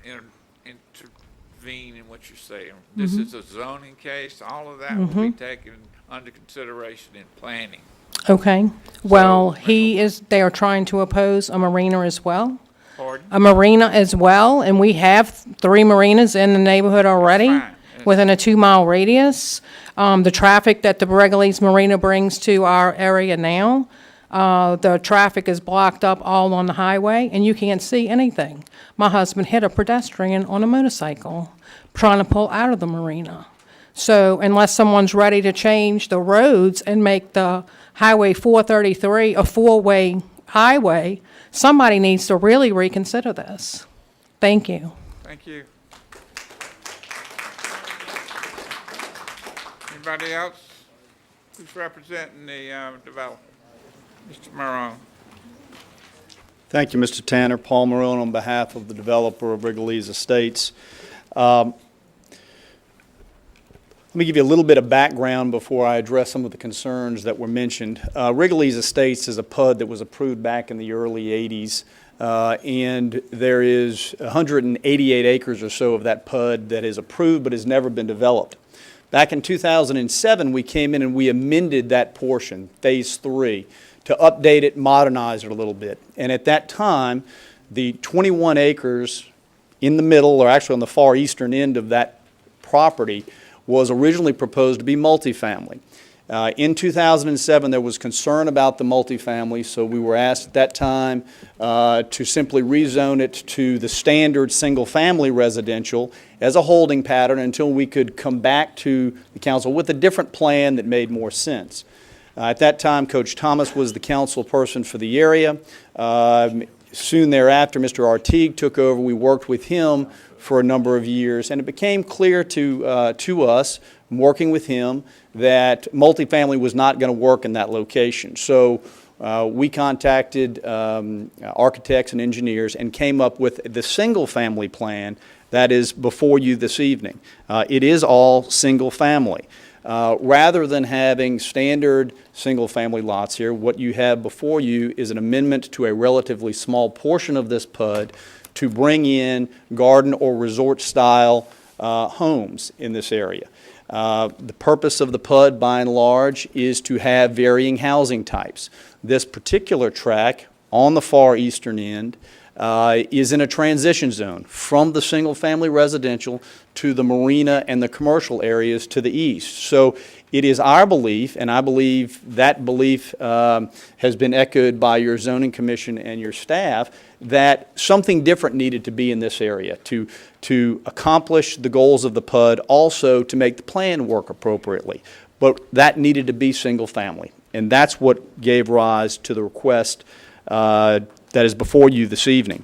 don't intervene in what you're saying. This is a zoning case. All of that will be taken under consideration in planning. Okay. Well, they are trying to oppose a marina as well. Pardon? A marina as well, and we have 3 marinas in the neighborhood already Fine. within a 2-mile radius. The traffic that the Borregales Marina brings to our area now, the traffic is blocked up all on the highway, and you can't see anything. My husband hit a pedestrian on a motorcycle trying to pull out of the marina. So unless someone's ready to change the roads and make the Highway 433 a 4-way highway, somebody needs to really reconsider this. Thank you. Thank you. Anybody else? Who's representing the developer? Mr. Morone. Thank you, Mr. Tanner. Paul Marone on behalf of the developer of Wrigley's Estates. Let me give you a little bit of background before I address some of the concerns that were mentioned. Wrigley's Estates is a PUD that was approved back in the early 80s, and there is 188 acres or so of that PUD that is approved but has never been developed. Back in 2007, we came in and we amended that portion, Phase 3, to update it, modernize it a little bit. And at that time, the 21 acres in the middle, or actually on the far eastern end of that property, was originally proposed to be multifamily. In 2007, there was concern about the multifamily, so we were asked at that time to simply rezone it to the standard single-family residential as a holding pattern until we could come back to the council with a different plan that made more sense. At that time, Coach Thomas was the council person for the area. Soon thereafter, Mr. Artigue took over. We worked with him for a number of years, and it became clear to us, working with him, that multifamily was not going to work in that location. So we contacted architects and engineers and came up with the single-family plan that is before you this evening. It is all single-family. Rather than having standard single-family lots here, what you have before you is an amendment to a relatively small portion of this PUD to bring in garden or resort-style homes in this area. The purpose of the PUD, by and large, is to have varying housing types. This particular tract on the far eastern end is in a transition zone from the single-family residential to the marina and the commercial areas to the east. So it is our belief, and I believe that belief has been echoed by your zoning commission and your staff, that something different needed to be in this area to accomplish the goals of the PUD, also to make the plan work appropriately. But that needed to be single-family, and that's what gave rise to the request that is before you this evening.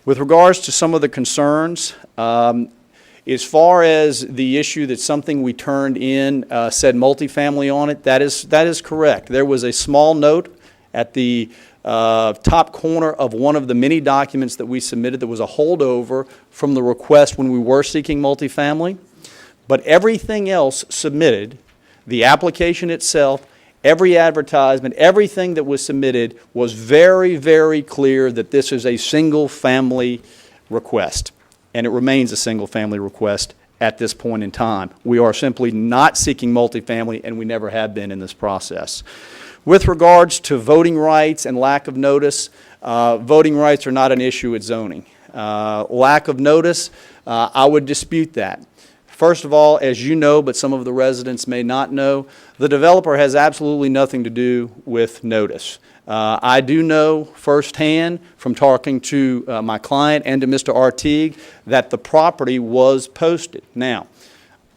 With regards to some of the concerns, as far as the issue that something we turned in said multifamily on it, that is correct. There was a small note at the top corner of one of the many documents that we submitted that was a holdover from the request when we were seeking multifamily. But everything else submitted, the application itself, every advertisement, everything that was submitted was very, very clear that this is a single-family request, and it remains a single-family request at this point in time. We are simply not seeking multifamily, and we never have been in this process. With regards to voting rights and lack of notice, voting rights are not an issue at zoning. Lack of notice, I would dispute that. First of all, as you know, but some of the residents may not know, the developer has absolutely nothing to do with notice. I do know firsthand from talking to my client and to Mr. Artigue that the property was posted. Now,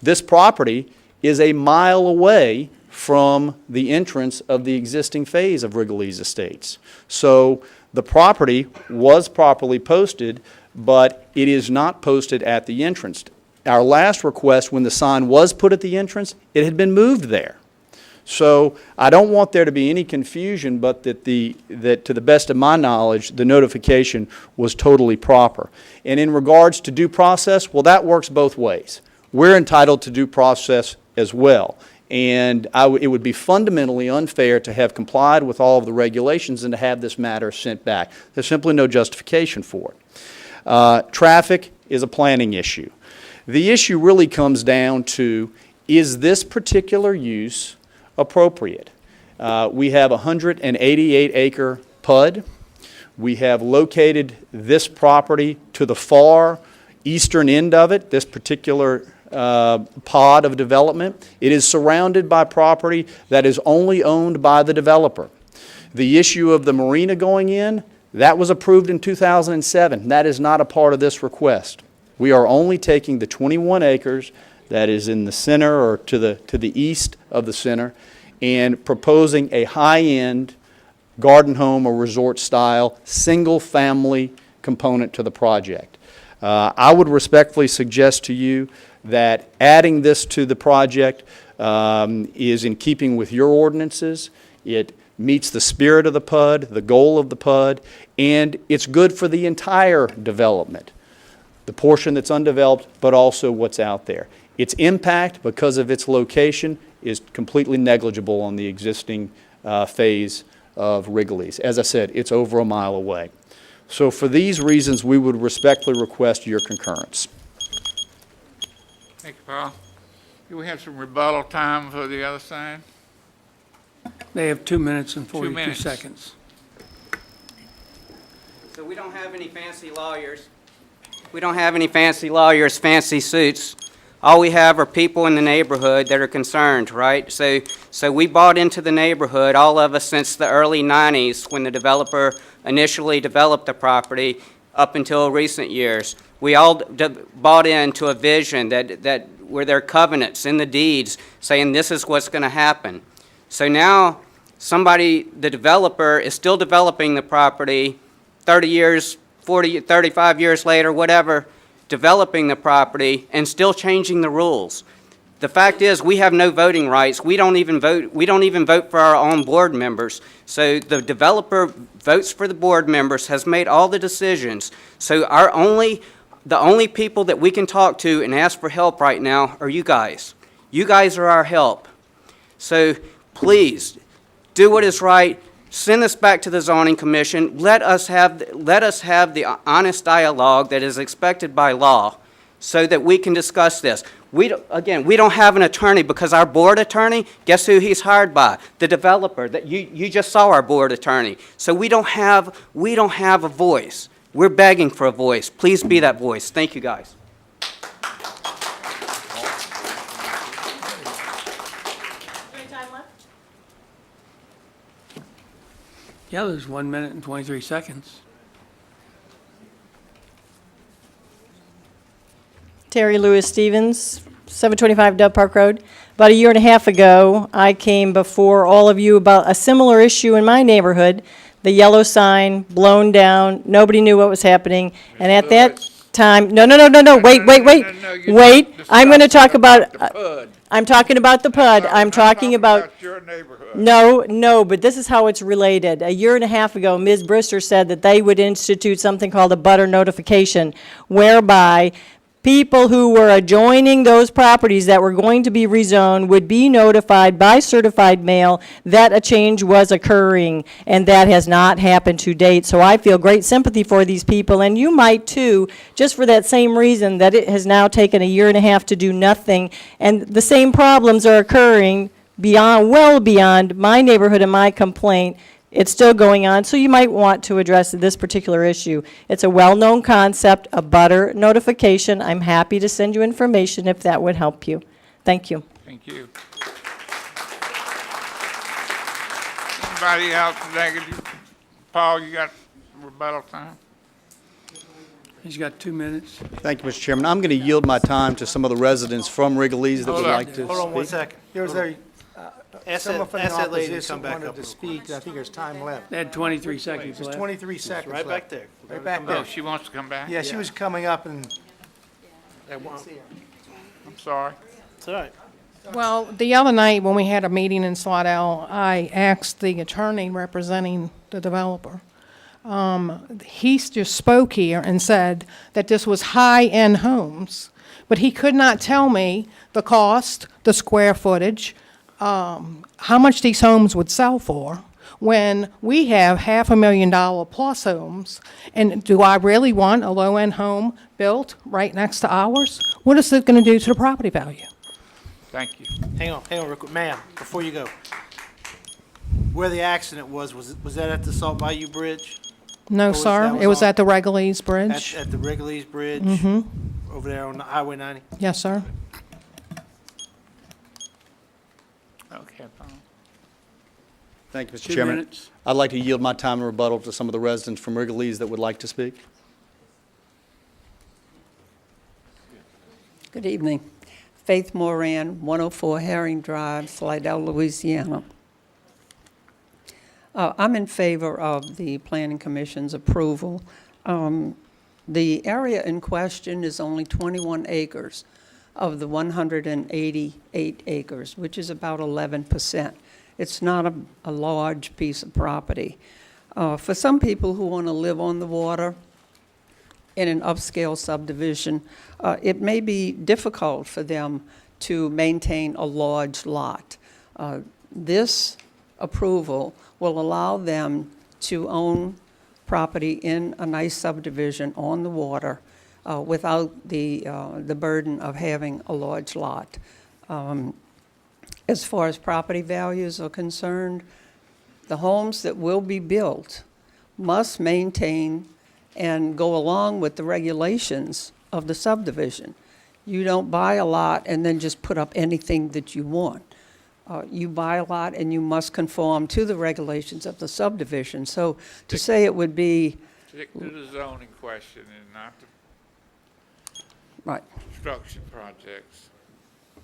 this property is a mile away from the entrance of the existing phase of Wrigley's Estates. So the property was properly posted, but it is not posted at the entrance. Our last request, when the sign was put at the entrance, it had been moved there. So I don't want there to be any confusion, but that to the best of my knowledge, the notification was totally proper. And in regards to due process, well, that works both ways. We're entitled to due process as well. And it would be fundamentally unfair to have complied with all of the regulations and to have this matter sent back. There's simply no justification for it. Traffic is a planning issue. The issue really comes down to, is this particular use appropriate? We have a 188-acre PUD. We have located this property to the far eastern end of it, this particular pod of development. It is surrounded by property that is only owned by the developer. The issue of the marina going in, that was approved in 2007. That is not a part of this request. We are only taking the 21 acres that is in the center or to the east of the center and proposing a high-end garden home or resort style single-family component to the project. I would respectfully suggest to you that adding this to the project is in keeping with your ordinances. It meets the spirit of the PUD, the goal of the PUD, and it's good for the entire development, the portion that's undeveloped, but also what's out there. Its impact, because of its location, is completely negligible on the existing phase of Wrigley's. As I said, it's over a mile away. So for these reasons, we would respectfully request your concurrence. Thank you, Paul. Do we have some rebuttal time for the other side? They have 2 minutes and 42 minutes. seconds. So we don't have any fancy lawyers. We don't have any fancy lawyers, fancy suits. All we have are people in the neighborhood that are concerned, right? So we bought into the neighborhood, all of us, since the early 90s when the developer initially developed the property up until recent years. We all bought into a vision that were there covenants in the deeds saying this is what's going to happen. So now the developer is still developing the property 30 years, 40, 35 years later, whatever, developing the property and still changing the rules. The fact is, we have no voting rights. We don't even vote. We don't even vote for our own board members. So the developer votes for the board members, has made all the decisions. So the only people that we can talk to and ask for help right now are you guys. You guys are our help. So please do what is right. Send us back to the zoning commission. Let us have the honest dialogue that is expected by law so that we can discuss this. We don't have an attorney because our board attorney, guess who he's hired by? The developer. That you just saw our board attorney. So we don't have a voice. We're begging for a voice. Please be that voice. Thank you, guys. Yeah, there's 1 minute and 23 seconds. Terry Lewis Stevens, 725 Dove Park Road. About a year and a half ago, I came before all of you about a similar issue in my neighborhood. The yellow sign blown down, nobody knew what was happening, and at that time, wait, I'm going to talk about, I'm talking about the PUD, I'm talking about your neighborhood. No, but this is how it's related. A year and a half ago, Ms. Brister said that they would institute something called a butter notification, whereby people who were adjoining those properties that were going to be rezoned would be notified by certified mail that a change was occurring, and that has not happened to date. So I feel great sympathy for these people, and you might too, just for that same reason that it has now taken a year and a half to do nothing, and the same problems are occurring well beyond my neighborhood and my complaint. It's still going on, so you might want to address this particular issue. It's a well-known concept, a butter notification. I'm happy to send you information if that would help you. Thank you. Thank you. Anybody else negative? Paul, you got rebuttal time? He's got 2 minutes. Thank you, Mr. Chairman. I'm going to yield my time to some of the residents from Wrigley's that would like to speak. Hold on 1 second. Someone from the ask that lady to opposition come back wanted up to real speak. I think there's time left. They had 23 seconds There's left. 23 seconds Right left. back there. Right back Oh, there. she wants to come back? Yeah, she was coming up and. I'm sorry. It's all right. Well, the other night when we had a meeting in Slidell, I asked the attorney representing the developer. He just spoke here and said that this was high-end homes, but he could not tell me the cost, the square footage, how much these homes would sell for when we have $500,000 plus homes. And do I really want a low-end home built right next to ours? What is it going to do to the property value? Thank you. Hang on real quick. Ma'am, before you go. Where the accident was that at the Salt Bayou Bridge? No, Or sir. that It was on- at the Regulese Bridge. At the Wrigley's Bridge? Mm-hmm. Over there on Highway 90? Yes, sir. Okay, fine. Thank you, Mr. 2 Chairman. minutes. I'd like to yield my time in rebuttal to some of the residents from Wrigley's that would like to speak. Good evening. Faith Moran, 104 Herring Drive, Slidell, Louisiana. I'm in favor of the Planning Commission's approval. The area in question is only 21 acres of the 188 acres, which is about 11%. It's not a large piece of property. For some people who want to live on the water in an upscale subdivision, it may be difficult for them to maintain a large lot. This approval will allow them to own property in a nice subdivision on the water without the burden of having a large lot. As far as property values are concerned, the homes that will be built must maintain and go along with the regulations of the subdivision. You don't buy a lot and then just put up anything that you want. You buy a lot and you must conform to the regulations of the subdivision. So to say it would be... Stick to the zoning question and not the Right. construction projects.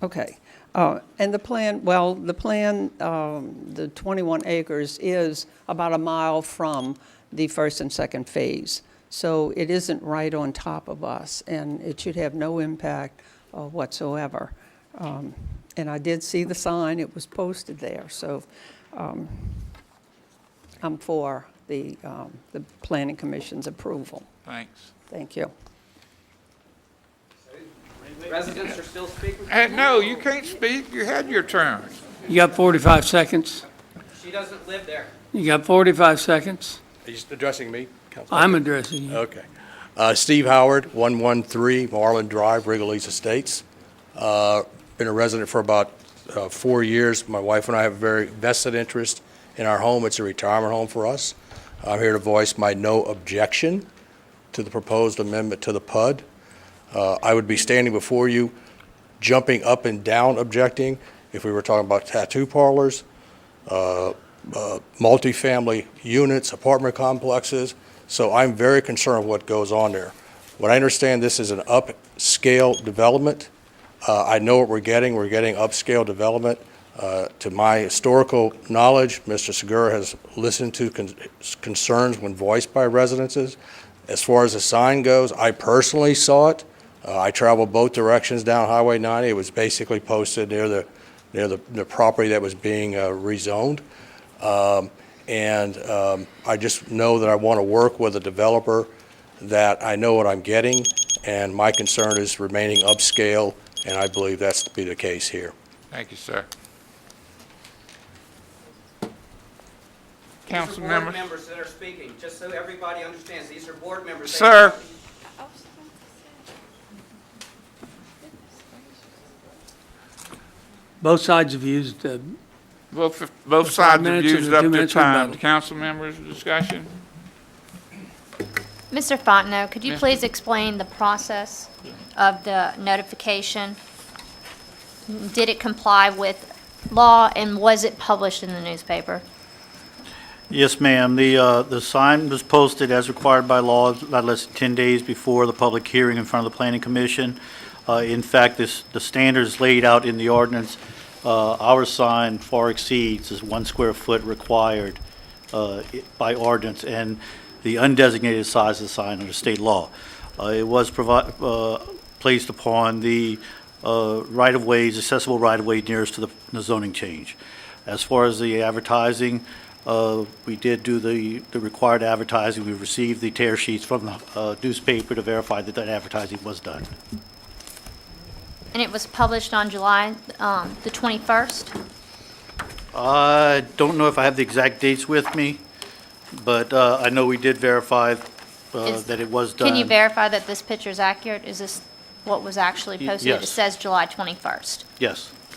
Okay. And the plan, the 21 acres is about a mile from the first and second phase. So it isn't right on top of us, and it should have no impact whatsoever. And I did see the sign, it was posted there, so I'm for the Planning Commission's approval. Thanks. Thank you. Residents are still speaking? No, you can't speak. You had your turn. You got 45 seconds. She doesn't live there. You got 45 seconds. Are you addressing me, Councilman? I'm addressing you. Okay. Steve Howard, 113 Marlin Drive, Wrigley's Estates. Been a resident for about 4 years. My wife and I have a very vested interest in our home. It's a retirement home for us. I'm here to voice my no objection to the proposed amendment to the PUD. I would be standing before you, jumping up and down objecting if we were talking about tattoo parlors, multifamily units, apartment complexes. So I'm very concerned with what goes on there. What I understand, this is an upscale development. I know what we're getting. We're getting upscale development. To my historical knowledge, Mr. Segura has listened to concerns when voiced by residences. As far as the sign goes, I personally saw it. I traveled both directions down Highway 90. It was basically posted near the property that was being rezoned. I just know that I want to work with a developer that I know what I'm getting, and my concern is remaining upscale, and I believe that's to be the case here. Thank you, sir. These are Council board members. members that are speaking, just so everybody understands. These are board members. Sir. Both sides have used, Both The sides 5 have minutes and used the up 2 their minutes time. rebuttal. Council members, discussion? Mr. Fontenot, could you Yes. please explain the process of the notification? Did it comply with law, and was it published in the newspaper? Yes, ma'am. The sign was posted as required by law not less than 10 days before the public hearing in front of the Planning Commission. In fact, the standards laid out in the ordinance, our sign far exceeds this 1 square foot required by ordinance and the undesignated size of the sign under state law. It was placed upon the right-of-ways, accessible right-of-way nearest to the zoning change. As far as the advertising, we did do the required advertising. We received the tear sheets from the newspaper to verify that that advertising was done. And it was published on July the 21st? I don't know if I have the exact dates with me, but I know we did verify that it was done. Can you verify that this picture is accurate? Is this what was actually posted? Yes. It says July 21st. Yes.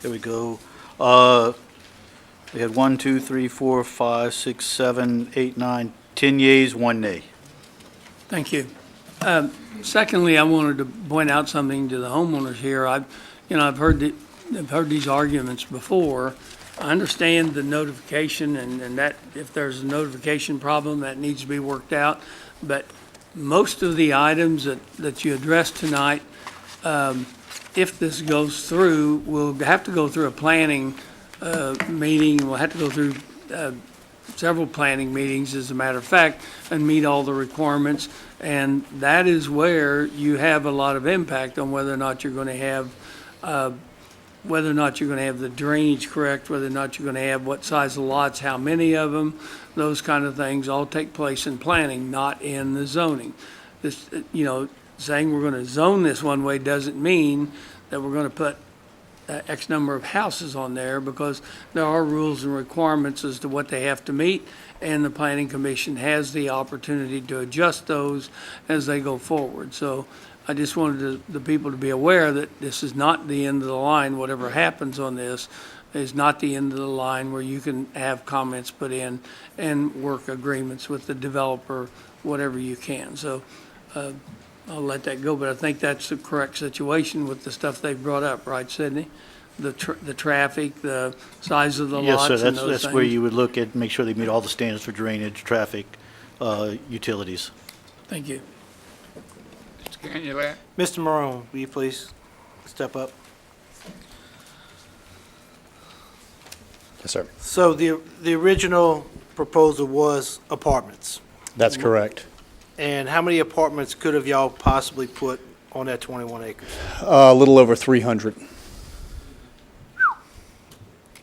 There we go. We had 1, 2, 3, 4, 5, 6, 7, 8, 9, 10 yeas, 1 nay. Thank you. Secondly, I wanted to point out something to the homeowners here. I've heard these arguments before. I understand the notification and that if there's a notification problem, that needs to be worked out. But most of the items that you addressed tonight, if this goes through, we'll have to go through a planning meeting. We'll have to go through several planning meetings, as a matter of fact, and meet all the requirements. And that is where you have a lot of impact on whether or not you're going to have the drainage correct, whether or not you're going to have what size of lots, how many of them, those kind of things all take place in planning, not in the zoning. This, saying we're going to zone this one way doesn't mean that we're going to put X number of houses on there, because there are rules and requirements as to what they have to meet, and the Planning Commission has the opportunity to adjust those as they go forward. So I just wanted the people to be aware that this is not the end of the line. Whatever happens on this is not the end of the line where you can have comments put in and work agreements with the developer, whatever you can. So I'll let that go, but I think that's the correct situation with the stuff they've brought up, right, Sydney? The traffic, the size of the Yes, lots sir, and those things. that's where you would look at, make sure they meet all the standards for drainage, traffic, utilities. Thank you. Mr. Canulat? Mr. Morone, will you please step up? Yes, sir. So the original proposal was apartments. That's correct. And how many apartments could have y'all possibly put on that 21 acres? A little over 300.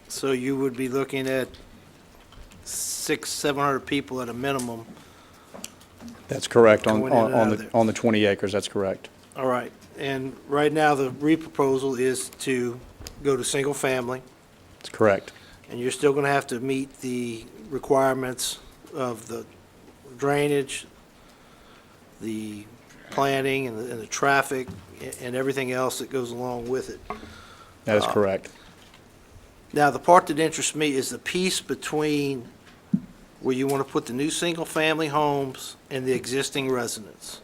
So you would be looking at 600-700 people at a minimum. That's correct, Going in and out of there. on the 20 acres, that's correct. All right. And right now, the re-proposal is to go to single family, That's correct. and you're still going to have to meet the requirements of the drainage, the planning, and the traffic, and everything else that goes along with it. That is correct. Now, the part that interests me is the piece between where you want to put the new single-family homes and the existing residents.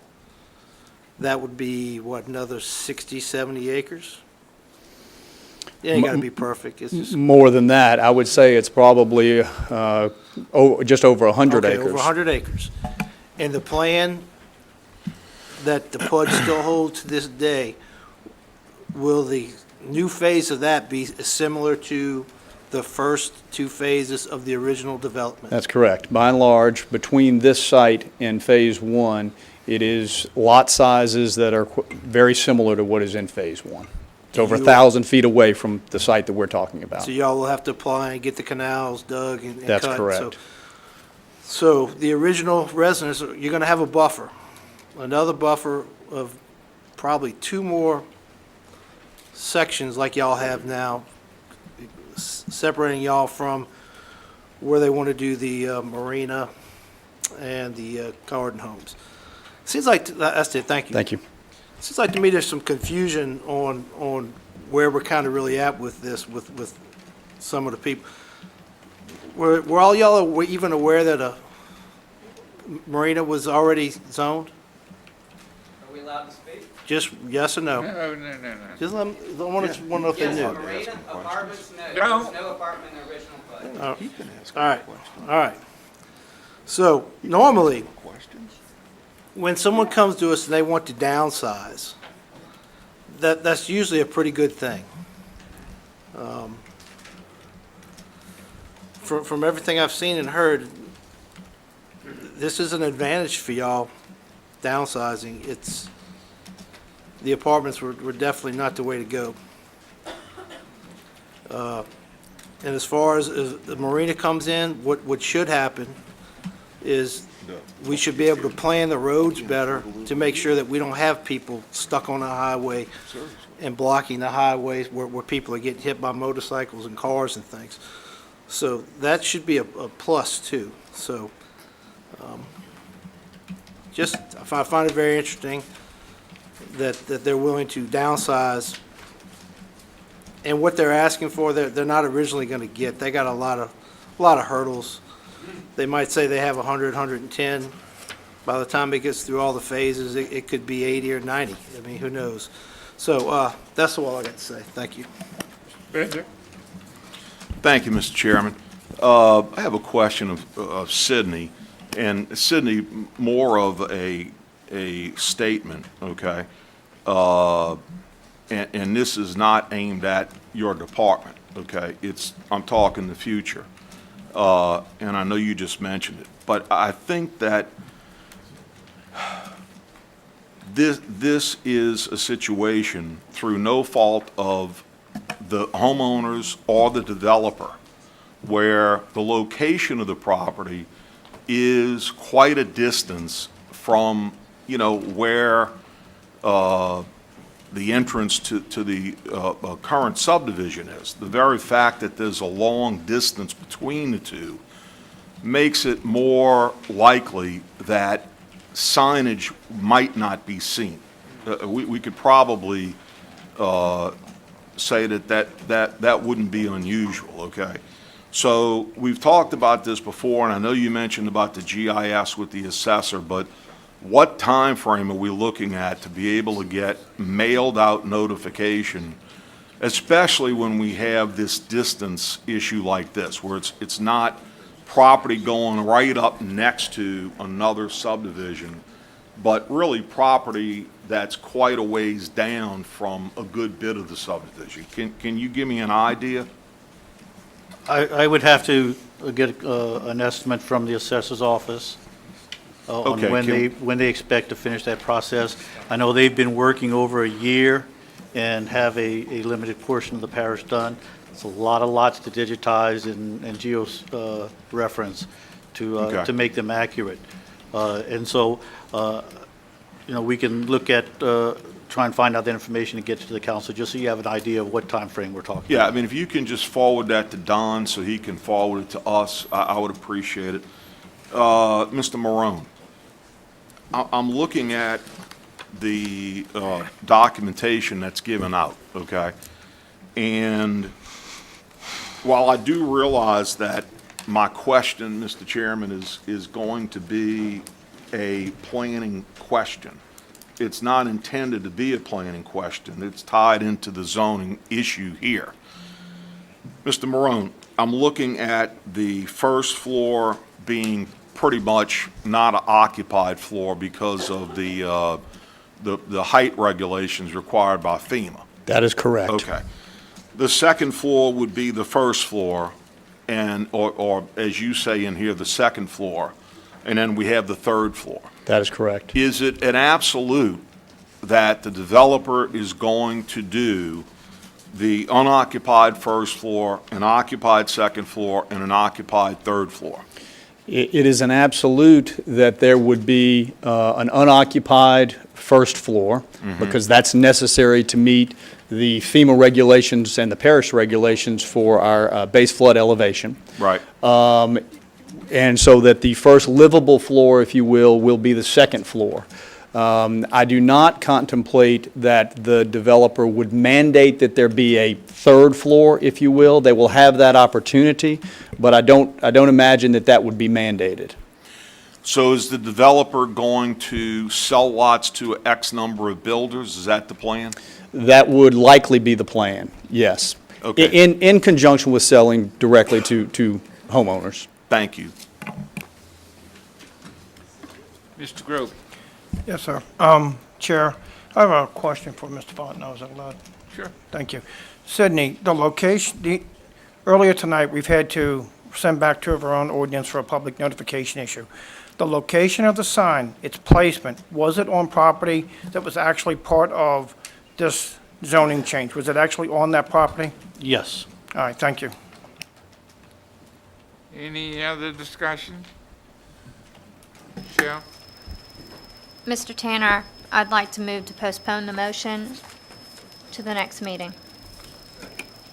That would be, what, another 60, 70 acres? It ain't got to be perfect. It's just, More than that, I would say it's probably just over 100 okay, acres. over 100 acres. And the plan that the PUD still holds to this day, will the new phase of that be similar to the first two phases of the original development? That's correct. By and large, between this site and Phase 1, it is lot sizes that are very similar to what is in Phase 1. It's over 1,000 feet away from the site that we're talking about. So y'all will have to apply and get the canals dug and cut. That's correct. So the original residents, you're going to have a buffer, another buffer of probably 2 more sections like y'all have now, separating y'all from where they want to do the marina and the garden homes. Seems like, that's it, thank you. Thank you. Seems like to me there's some confusion on where we're kind of really at with this, with some of the people. Were all y'all even aware that a marina was already zoned? Are we allowed to speak? Just yes or no? No. Just let them, I want to know if they knew. Marina, apartments, no. No. There's no apartment in the original plan. All right. So normally, when someone comes to us and they want to downsize, that's usually a pretty good thing. From everything I've seen and heard, this is an advantage for y'all downsizing. The apartments were definitely not the way to go. And as far as the marina comes in, what should happen is we should be able to plan the roads better to make sure that we don't have people stuck on the highway and blocking the highways where people are getting hit by motorcycles and cars and things. So that should be a plus too. So I find it very interesting that they're willing to downsize and what they're asking for, they're not originally going to get. They got a lot of hurdles. They might say they have 100, 110. By the time it gets through all the phases, it could be 80 or 90. I mean, who knows? So that's all I got to say. Thank you. Thank you, Mr. Chairman. I have a question of Sydney, and Sydney, more of a statement, okay? And this is not aimed at your department, okay? I'm talking the future. And I know you just mentioned it, but I think that this is a situation through no fault of the homeowners or the developer, where the location of the property is quite a distance from, where the entrance to the current subdivision is. The very fact that there's a long distance between the two makes it more likely that signage might not be seen. We could probably say that wouldn't be unusual, okay? So we've talked about this before, and I know you mentioned about the GIS with the assessor, but what time frame are we looking at to be able to get mailed out notification, especially when we have this distance issue like this, where it's not property going right up next to another subdivision, but really property that's quite a ways down from a good bit of the subdivision? Can you give me an idea? I would have to get an estimate from the assessor's office on Okay, when they expect to finish that process. I know they've been working over a year and have a limited portion of the parish done. It's a lot of lots to digitize and geo-reference to make them accurate. And so, we can look at, try and find out that information and get to the council, just so you have an idea of what time frame we're talking Yeah, about. I mean, if you can just forward that to Don so he can forward it to us, I would appreciate it. Mr. Marone, I'm looking at the documentation that's given out, okay? And while I do realize that my question, Mr. Chairman, is going to be a planning question, it's not intended to be a planning question. It's tied into the zoning issue here. Mr. Marone, I'm looking at the first floor being pretty much not an occupied floor because of the height regulations required by FEMA. That is correct. Okay. The second floor would be the first floor, or as you say in here, the second floor, and then we have the third floor. That is correct. Is it an absolute that the developer is going to do the unoccupied first floor, an occupied second floor, and an occupied third floor? It is an absolute that there would be an unoccupied first floor, because that's necessary to meet the FEMA regulations and the parish regulations for our base flood elevation. Right. And so that the first livable floor, if you will be the second floor. I do not contemplate that the developer would mandate that there be a third floor, if you will. They will have that opportunity, but I don't imagine that would be mandated. So is the developer going to sell lots to X number of builders? Is that the plan? That would likely be the plan, yes. Okay. In conjunction with selling directly to homeowners. Thank you. Mr. Grove. Yes, sir. Chair, I have a question for Mr. Fontenot. Is that allowed? Sure. Thank you. Sydney, the location, earlier tonight, we've had to send back two of our own ordinance for a public notification issue. The location of the sign, its placement, was it on property that was actually part of this zoning change? Was it actually on that property? Yes. All right, thank you. Any other discussion? Michelle? Mr. Tanner, I'd like to move to postpone the motion to the next meeting.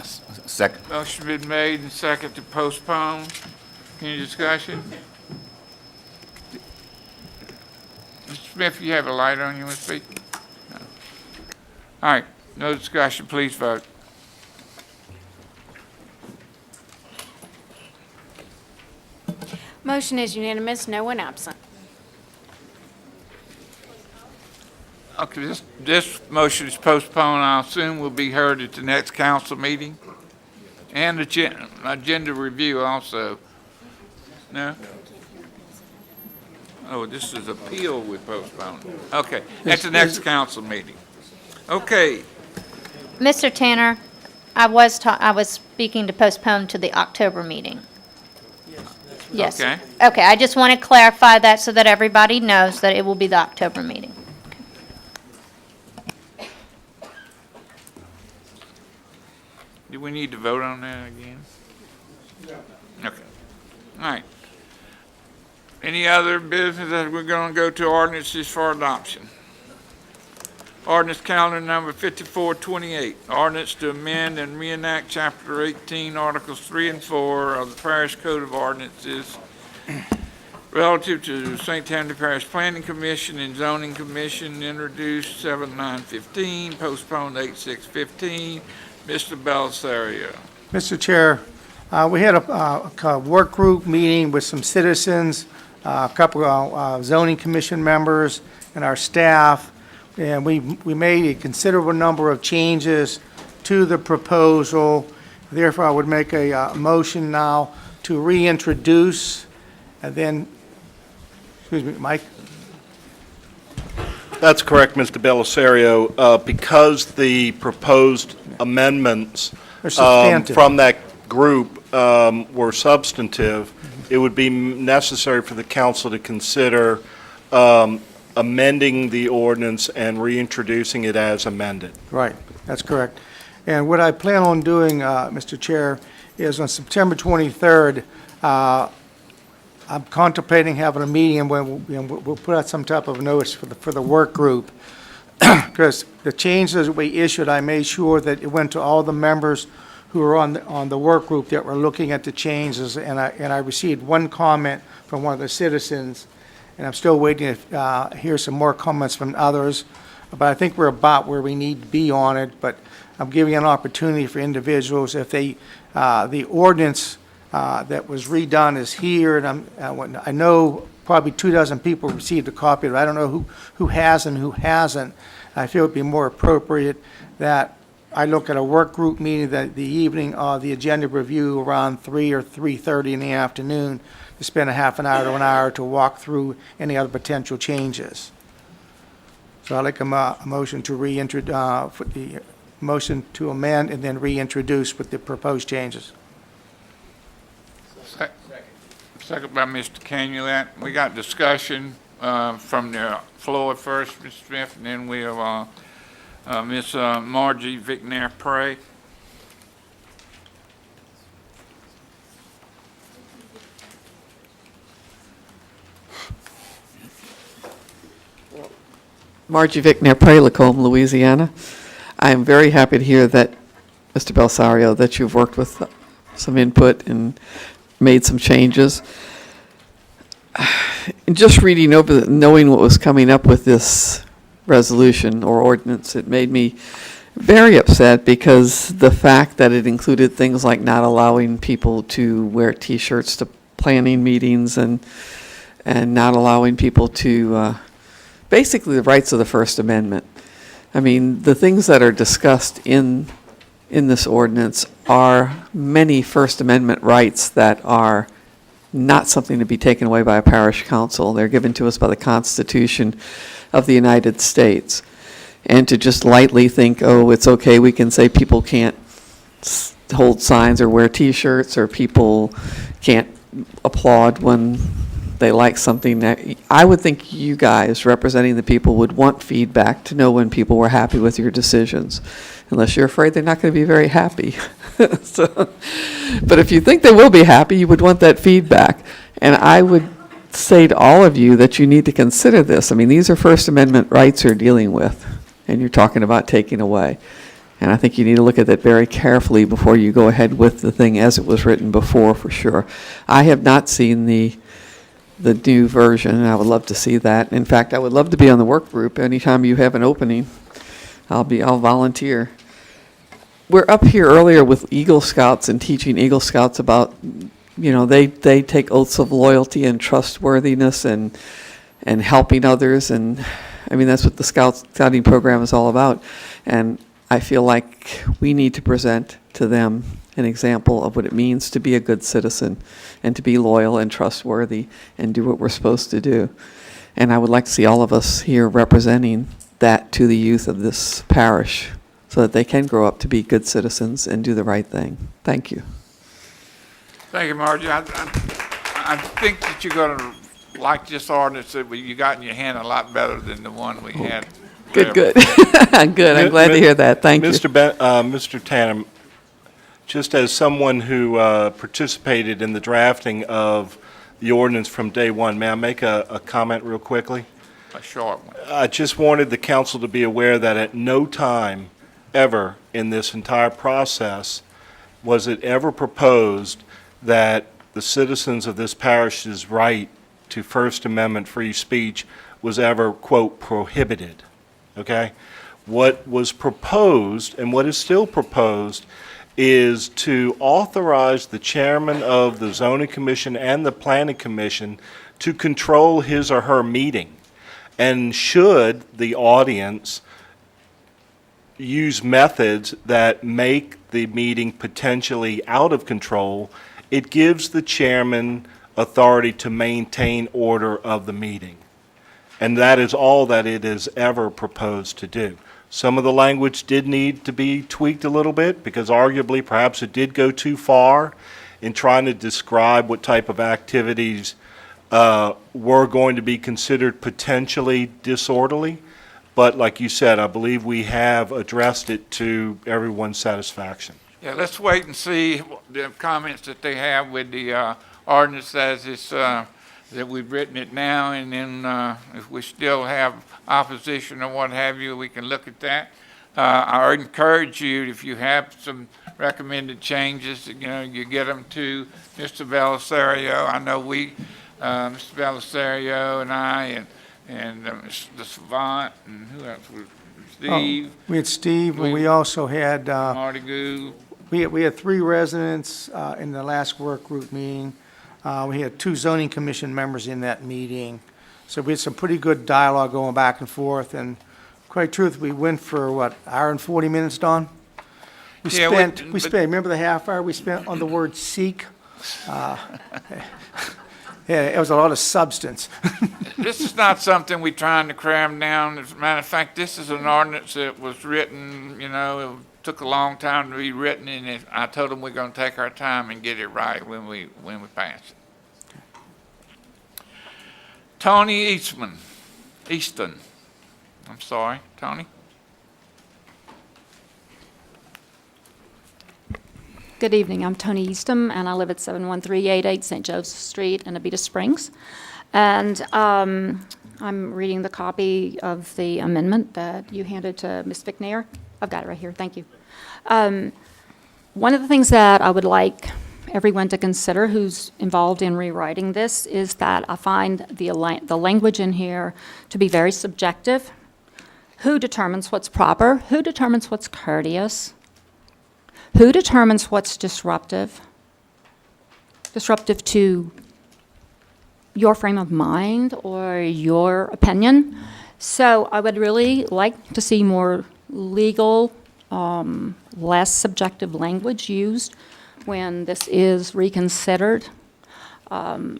Second. Motion been made and second to postpone. Any discussion? Mr. Smith, you have a light on, you want to speak? No. All right, no discussion, please vote. Motion is unanimous, no one absent. Okay, this motion is postponed, I assume will be heard at the next council meeting? And agenda review also? No? Oh, this is appeal we postponed. Okay, at the next council meeting. Okay, Mr. Tanner, I was speaking to postpone to the October meeting. Yes. Okay. Okay, I just want to clarify that so that everybody knows that it will be the October meeting. do we need to vote on that again? Okay, all right. Any other business that we're gonna go to ordinances for adoption? Ordinance calendar number 5428, ordinance to amend and reenact Chapter 18, Articles 3 and 4 of the Parish Code of Ordinances relative to St. Tammany Parish Planning Commission and Zoning Commission, introduced 7/9/15, postponed 8/6/15. Mr. Bellisario. Mr. Chair, we had a work group meeting with some citizens, a couple of zoning commission members, and our staff, and we made a considerable number of changes to the proposal. Therefore, I would make a motion now to reintroduce, and then, excuse me, Mike? That's correct, Mr. Bellisario. Because the proposed amendments They're substantive. from that group were substantive, it would be necessary for the council to consider amending the ordinance and reintroducing it as amended. Right, that's correct. And what I plan on doing, Mr. Chair, is on September 23rd, I'm contemplating having a meeting where we'll put out some type of notice for the work group. Because the changes we issued, I made sure that it went to all the members who were on the work group that were looking at the changes, and I received one comment from one of the citizens, and I'm still waiting to hear some more comments from others, but I think we're about where we need to be on it, but I'm giving an opportunity for individuals, if they, the ordinance that was redone is here, and I know probably 24 people received a copy of it. I don't know who has and who hasn't. I feel it'd be more appropriate that I look at a work group meeting the evening of the agenda review around 3 or 3:30 in the afternoon to spend a half an hour to an hour to walk through any other potential changes. So I'd like a motion to reintroduce, for the motion to amend and then reintroduce with the proposed changes. Second by Mr. Canulet. We got discussion from the floor first, Mr. Smith, and then we have Ms. Margie Vicknair-Prey. Margie Vicknair-Prey, Lacombe, Louisiana. I am very happy to hear that, Mr. Bellisario, that you've worked with some input and made some changes. Just reading over, knowing what was coming up with this resolution or ordinance, it made me very upset because the fact that it included things like not allowing people to wear T-shirts to planning meetings and not allowing people to, basically the rights of the First Amendment. I mean, the things that are discussed in this ordinance are many First Amendment rights that are not something to be taken away by a parish council. They're given to us by the Constitution of the United States. And to just lightly think, oh, it's okay, we can say people can't hold signs or wear T-shirts, or people can't applaud when they like something. That I would think you guys, representing the people, would want feedback to know when people were happy with your decisions, unless you're afraid they're not going to be very happy. But if you think they will be happy, you would want that feedback. And I would say to all of you that you need to consider this. I mean, these are First Amendment rights you're dealing with, and you're talking about taking away. And I think you need to look at that very carefully before you go ahead with the thing as it was written before, for sure. I have not seen the new version, and I would love to see that. In fact, I would love to be on the work group. Anytime you have an opening, I'll volunteer. We're up here earlier with Eagle Scouts and teaching Eagle Scouts about they take oaths of loyalty and trustworthiness and helping others, and I mean, that's what the scouting program is all about. And I feel like we need to present to them an example of what it means to be a good citizen and to be loyal and trustworthy and do what we're supposed to do. And I would like to see all of us here representing that to the youth of this parish so that they can grow up to be good citizens and do the right thing. Thank you. Thank you, Margie. I think that you're going to like this ordinance that you got in your hand a lot better than the one we had. Good. Good. I'm glad to hear that. Thank you. Mr. Tannen, just as someone who participated in the drafting of the ordinance from day one, may I make a comment real quickly? A short one. I just wanted the council to be aware that at no time ever in this entire process was it ever proposed that the citizens of this parish's right to First Amendment free speech was ever, quote, prohibited, okay? What was proposed, and what is still proposed, is to authorize the chairman of the zoning commission and the planning commission to control his or her meeting. And should the audience use methods that make the meeting potentially out of control, it gives the chairman authority to maintain order of the meeting. And that is all that it is ever proposed to do. Some of the language did need to be tweaked a little bit because arguably perhaps it did go too far in trying to describe what type of activities were going to be considered potentially disorderly. But like you said, I believe we have addressed it to everyone's satisfaction. Yeah, let's wait and see the comments that they have with the ordinance as it's, that we've written it now, and then if we still have opposition or what have you, we can look at that. I encourage you, if you have some recommended changes, you get them to Mr. Belisario. I know we, Mr. Belisario and I, and the Savant, and who else? Steve. We had Steve, and we also had, Marty Goo. we had 3 residents in the last work group meeting. We had 2 zoning commission members in that meeting. So we had some pretty good dialogue going back and forth, and quite truthfully, we went for, what, hour and 40 minutes, Don? We spent, remember the half hour we spent on the word seek? Yeah, it was a lot of substance. This is not something we're trying to cram down. As a matter of fact, this is an ordinance that was written, it took a long time to be written, and I told them we're going to take our time and get it right when we pass it. Tony Easton. I'm sorry, Tony. Good evening. I'm Tony Easton, and I live at 71388 St. Joseph Street in Abita Springs. And I'm reading the copy of the amendment that you handed to Ms. Ficknair. I've got it right here. Thank you. One of the things that I would like everyone to consider who's involved in rewriting this is that I find the language in here to be very subjective. Who determines what's proper? Who determines what's courteous? Who determines what's disruptive? Disruptive to your frame of mind or your opinion. So I would really like to see more legal, less subjective language used when this is reconsidered. The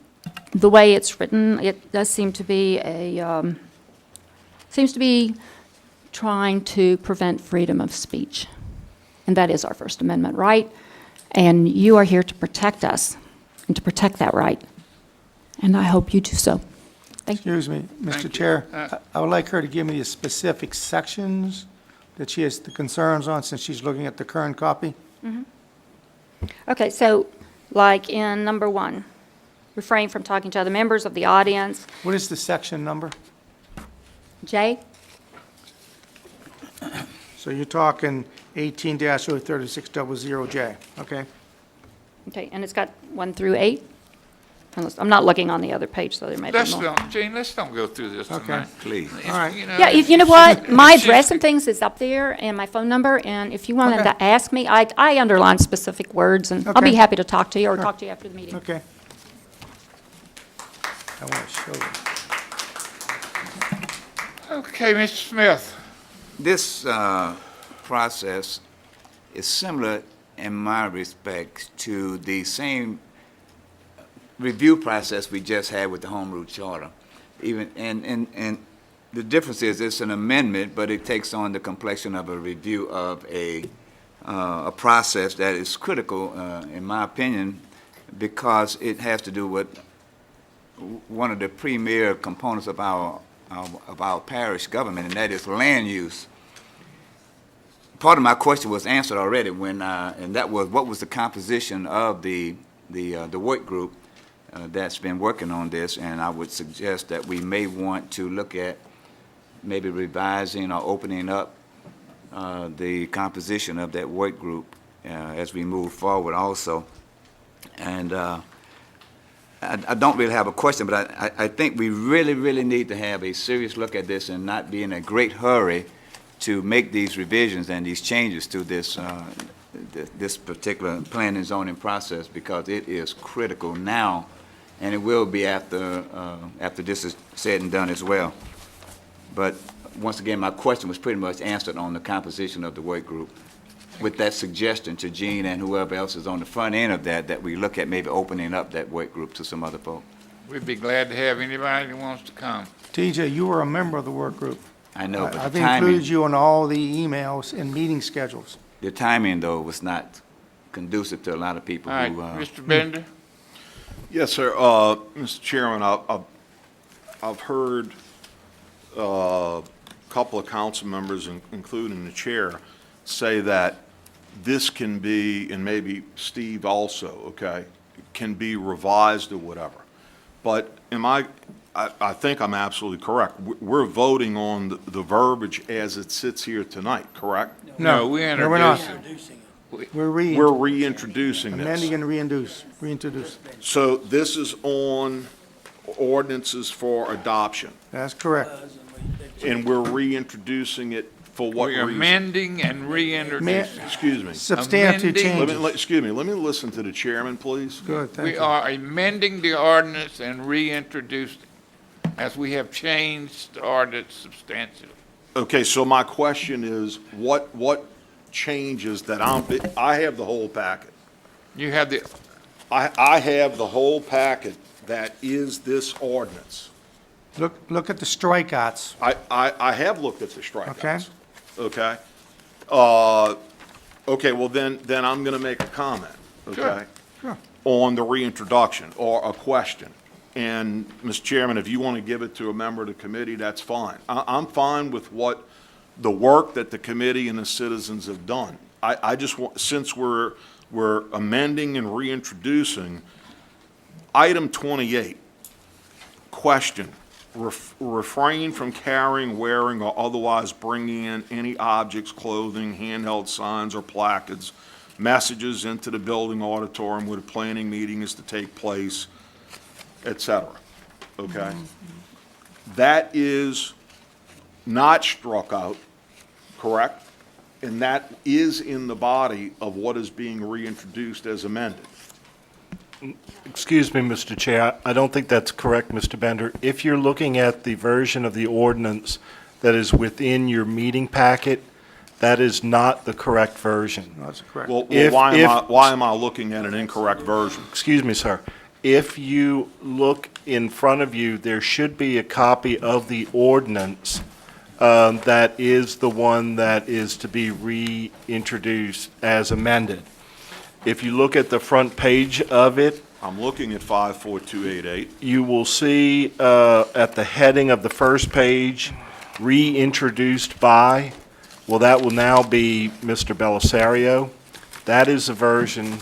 way it's written, it does seem to be trying to prevent freedom of speech. And that is our First Amendment right. And you are here to protect us and to protect that right. And I hope you do so. Thank you. Excuse me, Mr. Chair. I would like her to give me the specific sections that she has the concerns on since she's looking at the current copy. Mm-hmm. Okay, so like in number 1, refrain from talking to other members of the audience. What is the section number? J? So you're talking 18-03600J, okay? Okay, and it's got 1 through 8? I'm not looking on the other page, so there may be Let's more. don't, Gene, let's don't go through this tonight. Please. If, All right. you know, Yeah, if- you know if what? My it's just- address and things is up there and my phone number, and if you wanted to ask me, I underline specific words, and I'll be Okay. happy to talk to you or talk to you after the meeting. Okay. I want to show you. Okay, Mr. Smith. This process is similar in my respect to the same review process we just had with the Home Rule Charter. And the difference is it's an amendment, but it takes on the complexion of a review of a process that is critical, in my opinion, because it has to do with one of the premier components of our parish government, and that is land use. Part of my question was answered already when, and that was what was the composition of the work group that's been working on this, and I would suggest that we may want to look at maybe revising or opening up the composition of that work group as we move forward also. And I don't really have a question, but I think we really need to have a serious look at this and not be in a great hurry to make these revisions and these changes to this this particular planning and zoning process, because it is critical now, and it will be after this is said and done as well. But once again, my question was pretty much answered on the composition of the work group, with that suggestion to Gene and whoever else is on the front end of that we look at maybe opening up that work group to some other folk. We'd be glad to have anybody that wants to come. TJ, you were a member of the work group. I know, but I've the timing, included you on all the emails and meeting schedules. the timing though was not conducive to a lot of people All right, who. Mr. Bender? Yes, sir. Mr. Chairman, I've heard a couple of council members, including the chair, say that this can be, and maybe Steve also, okay, can be revised or whatever. But I think I'm absolutely correct. We're voting on the verbiage as it sits here tonight, correct? No, we No, we're not. introduced it. We're reintroducing this. amending and reintroduce. So this is on ordinances for adoption, That's correct. and we're reintroducing it for what We're reason? amending and reintroducing. Excuse me. Substantive Amending- changes. Excuse me, let me listen to the chairman, please. Good, thank We you. are amending the ordinance and reintroducing, as we have changed the ordinance substantially. Okay, so my question is, what changes that I have the whole packet. You have the, I have the whole packet that is this ordinance. Look at the strikeouts. I have looked at the strikeouts. Okay. Okay? Okay, well, then I'm going to make a comment, okay? Sure. On the reintroduction, or a question. And, Mr. Chairman, if you want to give it to a member of the committee, that's fine. I'm fine with what, the work that the committee and the citizens have done. I just want, since we're amending and reintroducing, item 28, question, refrain from carrying, wearing, or otherwise bringing in any objects, clothing, handheld signs or placards, messages into the building auditorium where the planning meeting is to take place, et cetera. Okay? That is not struck out, correct? And that is in the body of what is being reintroduced as amended. Excuse me, Mr. Chair, I don't think that's correct, Mr. Bender. If you're looking at the version of the ordinance that is within your meeting packet, that is not the correct version. No, that's correct. Well, If- why am I looking at an incorrect version? Excuse me, sir. If you look in front of you, there should be a copy of the ordinance that is the one that is to be reintroduced as amended. If you look at the front page of it, I'm looking at 54288. you will see at the heading of the first page, reintroduced by, well, that will now be Mr. Belisario. That is a version,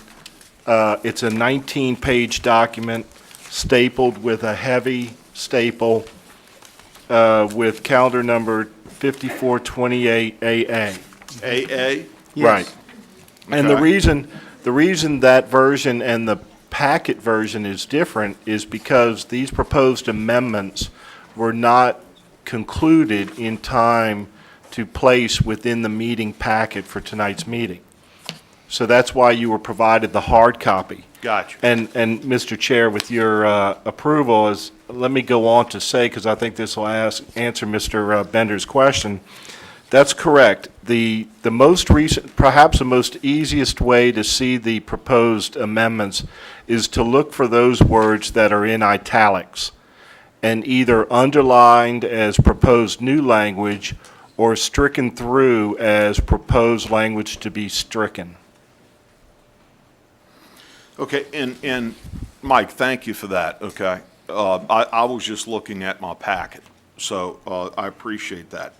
it's a 19-page document stapled with a heavy staple with calendar number 5428AA. AA? Right. And the Okay. reason that version and the packet version is different is because these proposed amendments were not concluded in time to place within the meeting packet for tonight's meeting. So that's why you were provided the hard copy. Gotcha. And Mr. Chair, with your approval, let me go on to say, because I think this will answer Mr. Bender's question. That's correct. The most recent, perhaps the most easiest way to see the proposed amendments is to look for those words that are in italics and either underlined as proposed new language or stricken through as proposed language to be stricken. Okay, and Mike, thank you for that, okay? I was just looking at my packet, so I appreciate that.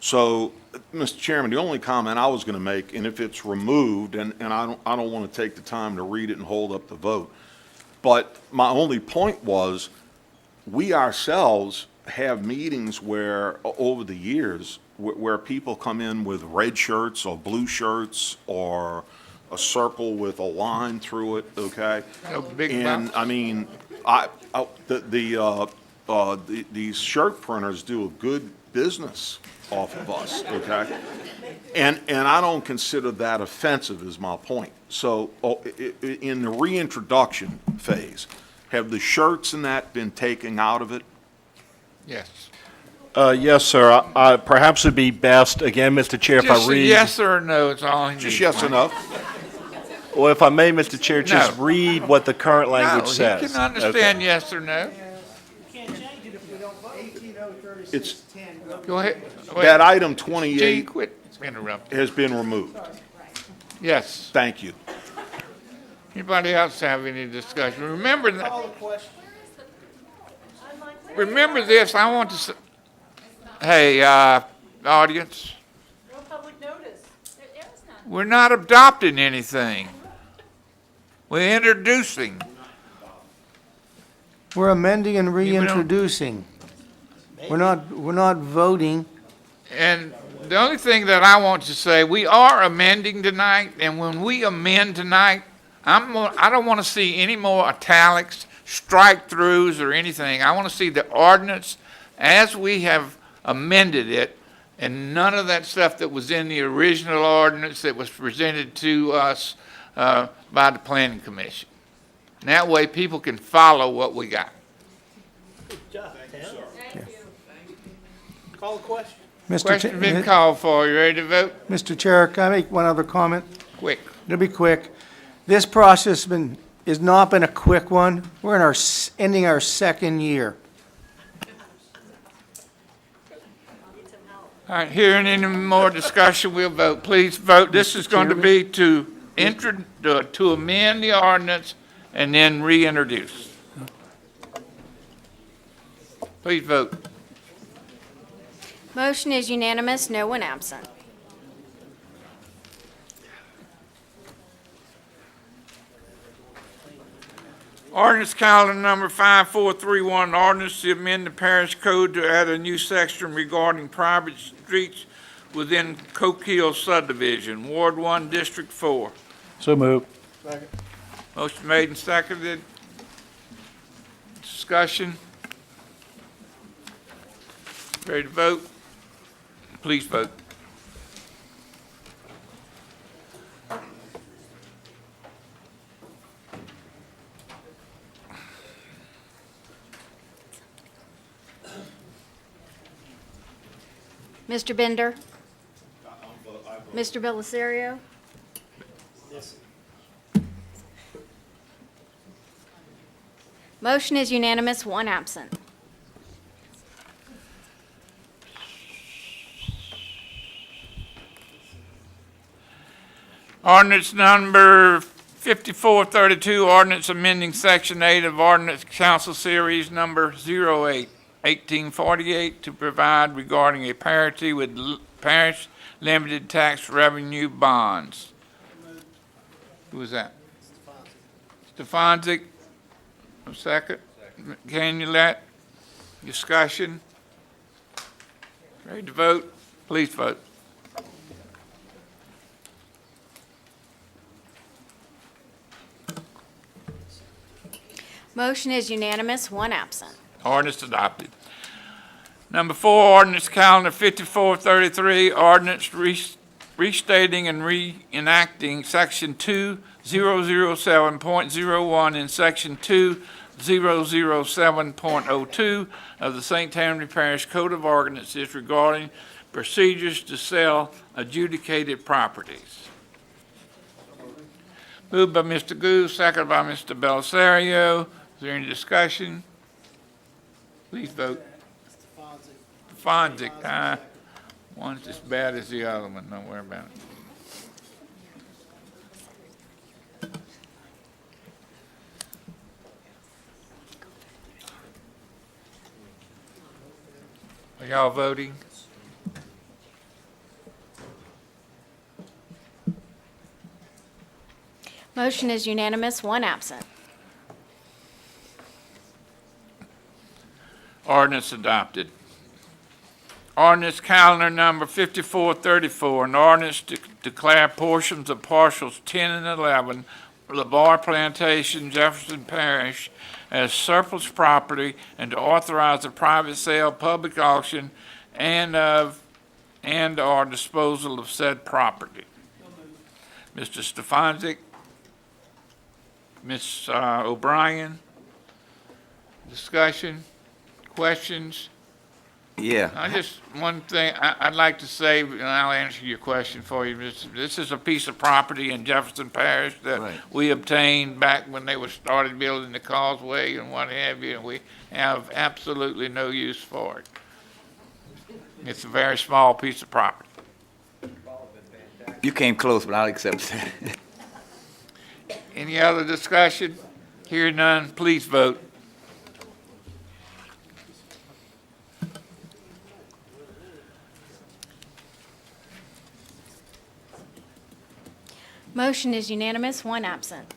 So, Mr. Chairman, the only comment I was going to make, and if it's removed, and I don't want to take the time to read it and hold up the vote, but my only point was, we ourselves have meetings where, over the years, where people come in with red shirts or blue shirts or a circle with a line through it, okay? No big And, mouth. I mean, these shirt printers do a good business off of us, okay? And I don't consider that offensive is my point. So, in the reintroduction phase, have the shirts and that been taken out of it? Yes. Yes, sir. Perhaps it'd be best, again, Mr. Chair, if I Just a read. yes or no, it's all I need. Just yes or no? Well, if I may, Mr. Chair, just No. read what the current language No, says. he can understand Okay. yes or no. It's, Go ahead. Wait. that item Gee, 28 quit interrupting. has been removed. Yes. Thank you. Anybody else have any discussion? Remember that. Remember this, I want to say, hey, audience, we're not adopting anything. We're introducing. We're amending and don't- reintroducing. We're not voting. And the only thing that I want to say, we are amending tonight, and when we amend tonight, I don't want to see any more italics, strike-throughs, or anything. I want to see the ordinance as we have amended it, and none of that stuff that was in the original ordinance that was presented to us by the Planning Commission. And that way, people can follow what we got. Call the question. Question been called for. You ready to vote? Mr. Chair, can I make one other comment? Quick. It'll be quick. This process has not been a quick one. We're in ending our second year. All right, hearing any more discussion, we'll vote. Please vote. This is going to be to amend the ordinance and then reintroduce. Please vote. Motion is unanimous, no one absent. Ordinance calendar number 5431, ordinance to amend the parish code to add a new section regarding private streets within Coquille subdivision, Ward 1, District 4. So moved. Motion made and seconded. Discussion. Ready to vote? Please vote. Mr. Bender? Mr. Belisario? Motion is unanimous, one absent. Ordinance number 5432, ordinance amending section 8 of ordinance council series number 08, 1848 to provide regarding a parity with parish limited tax revenue bonds. Who was that? Stefanczyk. A second. Canulet. Discussion. Ready to vote? Please vote. Motion is unanimous, one absent. Ordinance adopted. Number 4, ordinance calendar 5433, ordinance restating and reenacting section 2007.01 and section 2007.02 of the St. Tammany Parish Code of Ordinances regarding procedures to sell adjudicated properties. Moved by Mr. Goose, seconded by Mr. Belisario. Is there any discussion? Please vote. Fonzick, aye. One's as bad as the other one, don't worry about it. Are y'all voting? Motion is unanimous, one absent. Ordinance adopted. Ordinance calendar number 5434, an ordinance to declare portions of parcels 10 and 11, LeVar Plantation, Jefferson Parish, as surplus property and to authorize a private sale, public auction, and/or disposal of said property. Mr. Stefanczyk, Ms. O'Brien, discussion, questions? Yeah. One thing I'd like to say, and I'll answer your question for you. This is a piece of property in Jefferson Parish that we obtained back when they started building the causeway and what have you, and we have absolutely no use for it. It's a very small piece of property. You came close, but I'll accept that. Any other discussion? Hearing none, please vote. Motion is unanimous, one absent.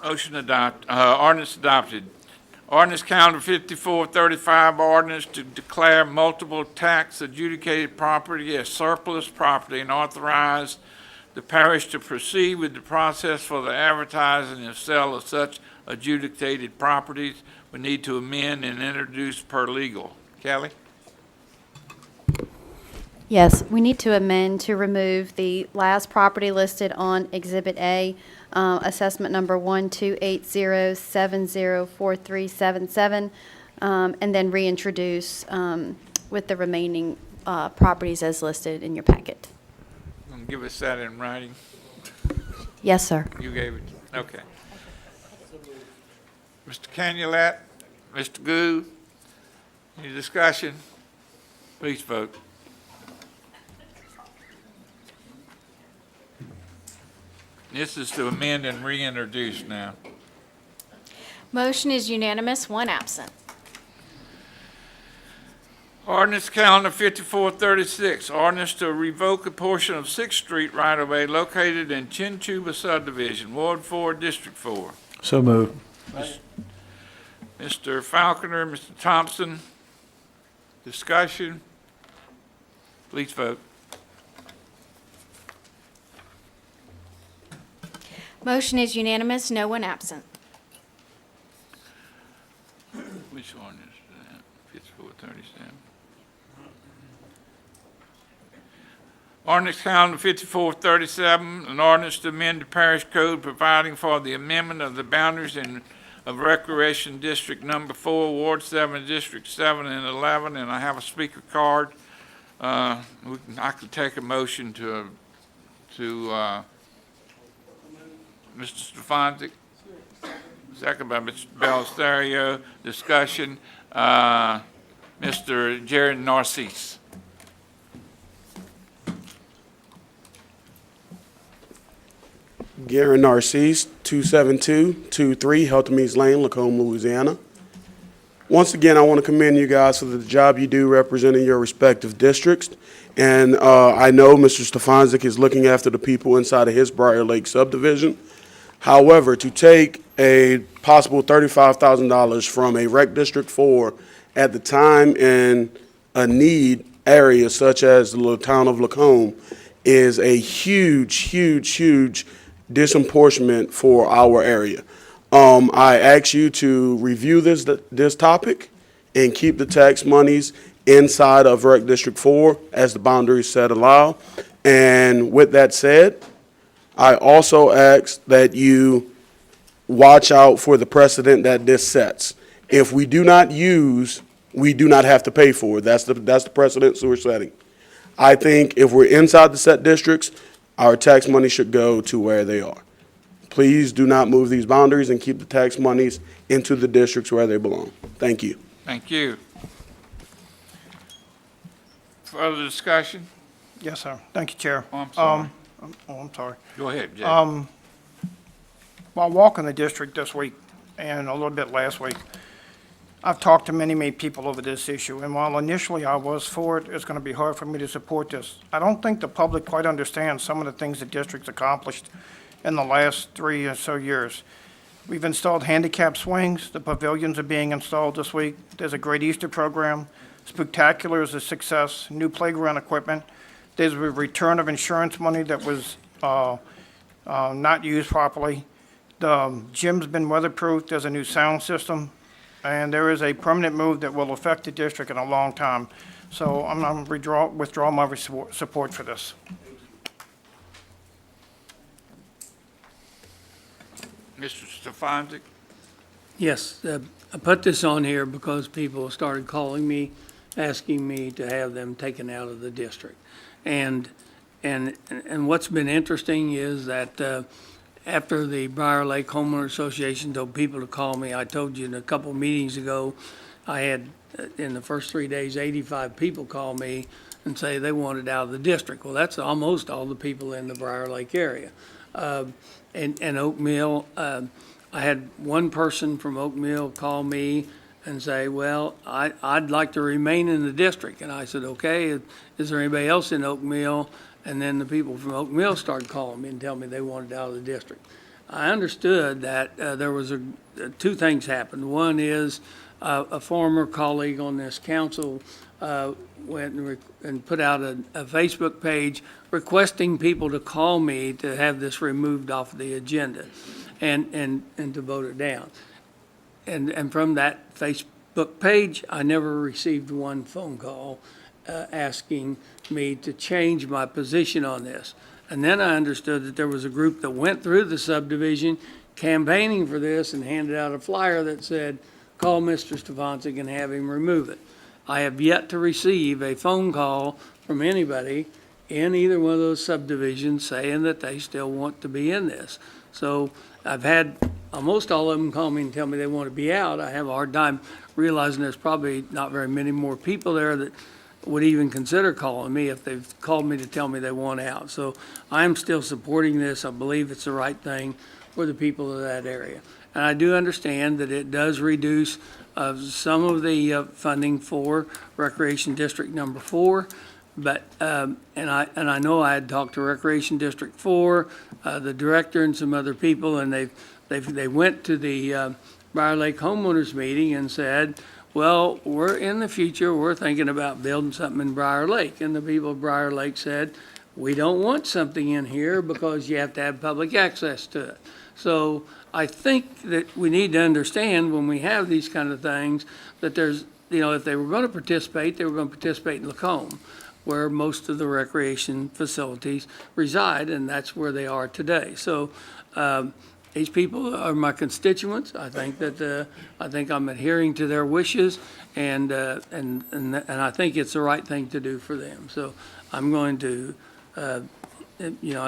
Ordinance adopted. Ordinance calendar 5435, ordinance to declare multiple tax adjudicated property as surplus property and authorize the parish to proceed with the process for the advertising and sale of such adjudicated properties. We need to amend and introduce per legal. Kelly? Yes, we need to amend to remove the last property listed on Exhibit A, assessment number 1280704377, and then reintroduce with the remaining properties as listed in your packet. Give us that in writing. Yes, sir. You gave it, okay. Mr. Canulat, Mr. Goo, any discussion? Please vote. This is to amend and reintroduce now. Motion is unanimous, one absent. Ordinance calendar 5436, ordinance to revoke a portion of 6th Street right-of-way located in Chinchuba subdivision, Ward 4, District 4. So moved. Mr. Falconer, Mr. Thompson, discussion? Please vote. Motion is unanimous, no one absent. Which one is that? 5437. Ordinance calendar 5437, an ordinance to amend the parish code providing for the amendment of the boundaries of Recreation District Number 4, Ward 7, District 7 and 11, and I have a speaker card. I could take a motion to Mr. Stefanczyk, second by Mr. Belisario. Discussion. Mr. Jared Narcisse. Gary Narcisse, 27223 Heltermees Lane, Lacombe, Louisiana. Once again, I want to commend you guys for the job you do representing your respective districts. And I know Mr. Stefanczyk is looking after the people inside of his Briar Lake subdivision. However, to take a possible $35,000 from a Rec District 4 at the time in a need area such as the little town of Lacombe is a huge, huge, huge disapportionment for our area. I ask you to review this topic and keep the tax monies inside of Rec District 4 as the boundaries set allow. And with that said, I also ask that you watch out for the precedent that this sets. If we do not use, we do not have to pay for it. That's the precedent we're setting. I think if we're inside the set districts, our tax money should go to where they are. Please do not move these boundaries and keep the tax monies into the districts where they belong. Thank you. Thank you. Further discussion? Yes, sir. Thank you, Chair. Oh, I'm sorry. I'm sorry. Go ahead, Jay. While walking the district this week and a little bit last week, I've talked to many, many people over this issue, and while initially I was for it, it's going to be hard for me to support this. I don't think the public quite understands some of the things the district's accomplished in the last 3 or so years. We've installed handicap swings. The pavilions are being installed this week. There's a great Easter program. Spectacular is a success. New playground equipment. There's a return of insurance money that was not used properly. The gym's been weatherproofed. There's a new sound system. And there is a permanent move that will affect the district in a long time. So I'm going to withdraw my support for this. Mr. Stefanczyk? Yes, I put this on here because people started calling me, asking me to have them taken out of the district. And what's been interesting is that after the Briar Lake Homeowner Association told people to call me, I told you in a couple meetings ago, I had, in the first 3 days, 85 people call me and say they wanted out of the district. Well, that's almost all the people in the Briar Lake area. And Oak Mill, I had one person from Oak Mill call me and say, well, I'd like to remain in the district. And I said, okay, is there anybody else in Oak Mill? And then the people from Oak Mill started calling me and telling me they wanted out of the district. I understood that there was two things happened. One is a former colleague on this council went and put out a Facebook page requesting people to call me to have this removed off the agenda and to vote it down. And from that Facebook page, I never received one phone call asking me to change my position on this. And then I understood that there was a group that went through the subdivision campaigning for this and handed out a flyer that said, call Mr. Stefanczyk and have him remove it. I have yet to receive a phone call from anybody in either one of those subdivisions saying that they still want to be in this. So I've had almost all of them call me and tell me they want to be out. I have a hard time realizing there's probably not very many more people there that would even consider calling me if they've called me to tell me they want out. So I'm still supporting this. I believe it's the right thing for the people of that area. And I do understand that it does reduce some of the funding for Recreation District Number 4. But, and I know I had talked to Recreation District 4, the director and some other people, and they went to the Briar Lake homeowners meeting and said, well, we're in the future, we're thinking about building something in Briar Lake. And the people of Briar Lake said, we don't want something in here because you have to have public access to it. So I think that we need to understand when we have these kind of things that there's, if they were going to participate, they were going to participate in Lacombe, where most of the recreation facilities reside, and that's where they are today. So these people are my constituents. I think that I think I'm adhering to their wishes, and I think it's the right thing to do for them. So I'm going to, I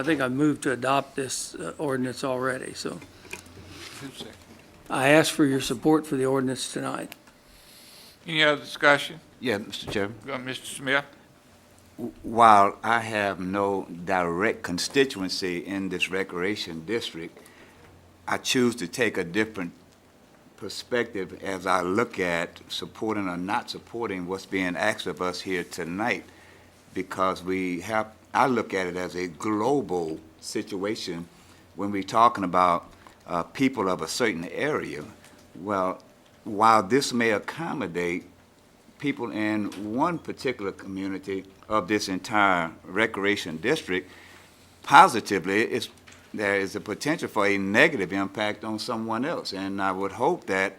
think I've moved to adopt this ordinance already. So I ask for your support for the ordinance tonight. Any other discussion? Yeah, Mr. Chairman. Go, Mr. Smith. While I have no direct constituency in this recreation district, I choose to take a different perspective as I look at supporting or not supporting what's being asked of us here tonight, because I look at it as a global situation when we're talking about people of a certain area. Well, while this may accommodate people in one particular community of this entire recreation district, positively, there is a potential for a negative impact on someone else. And I would hope that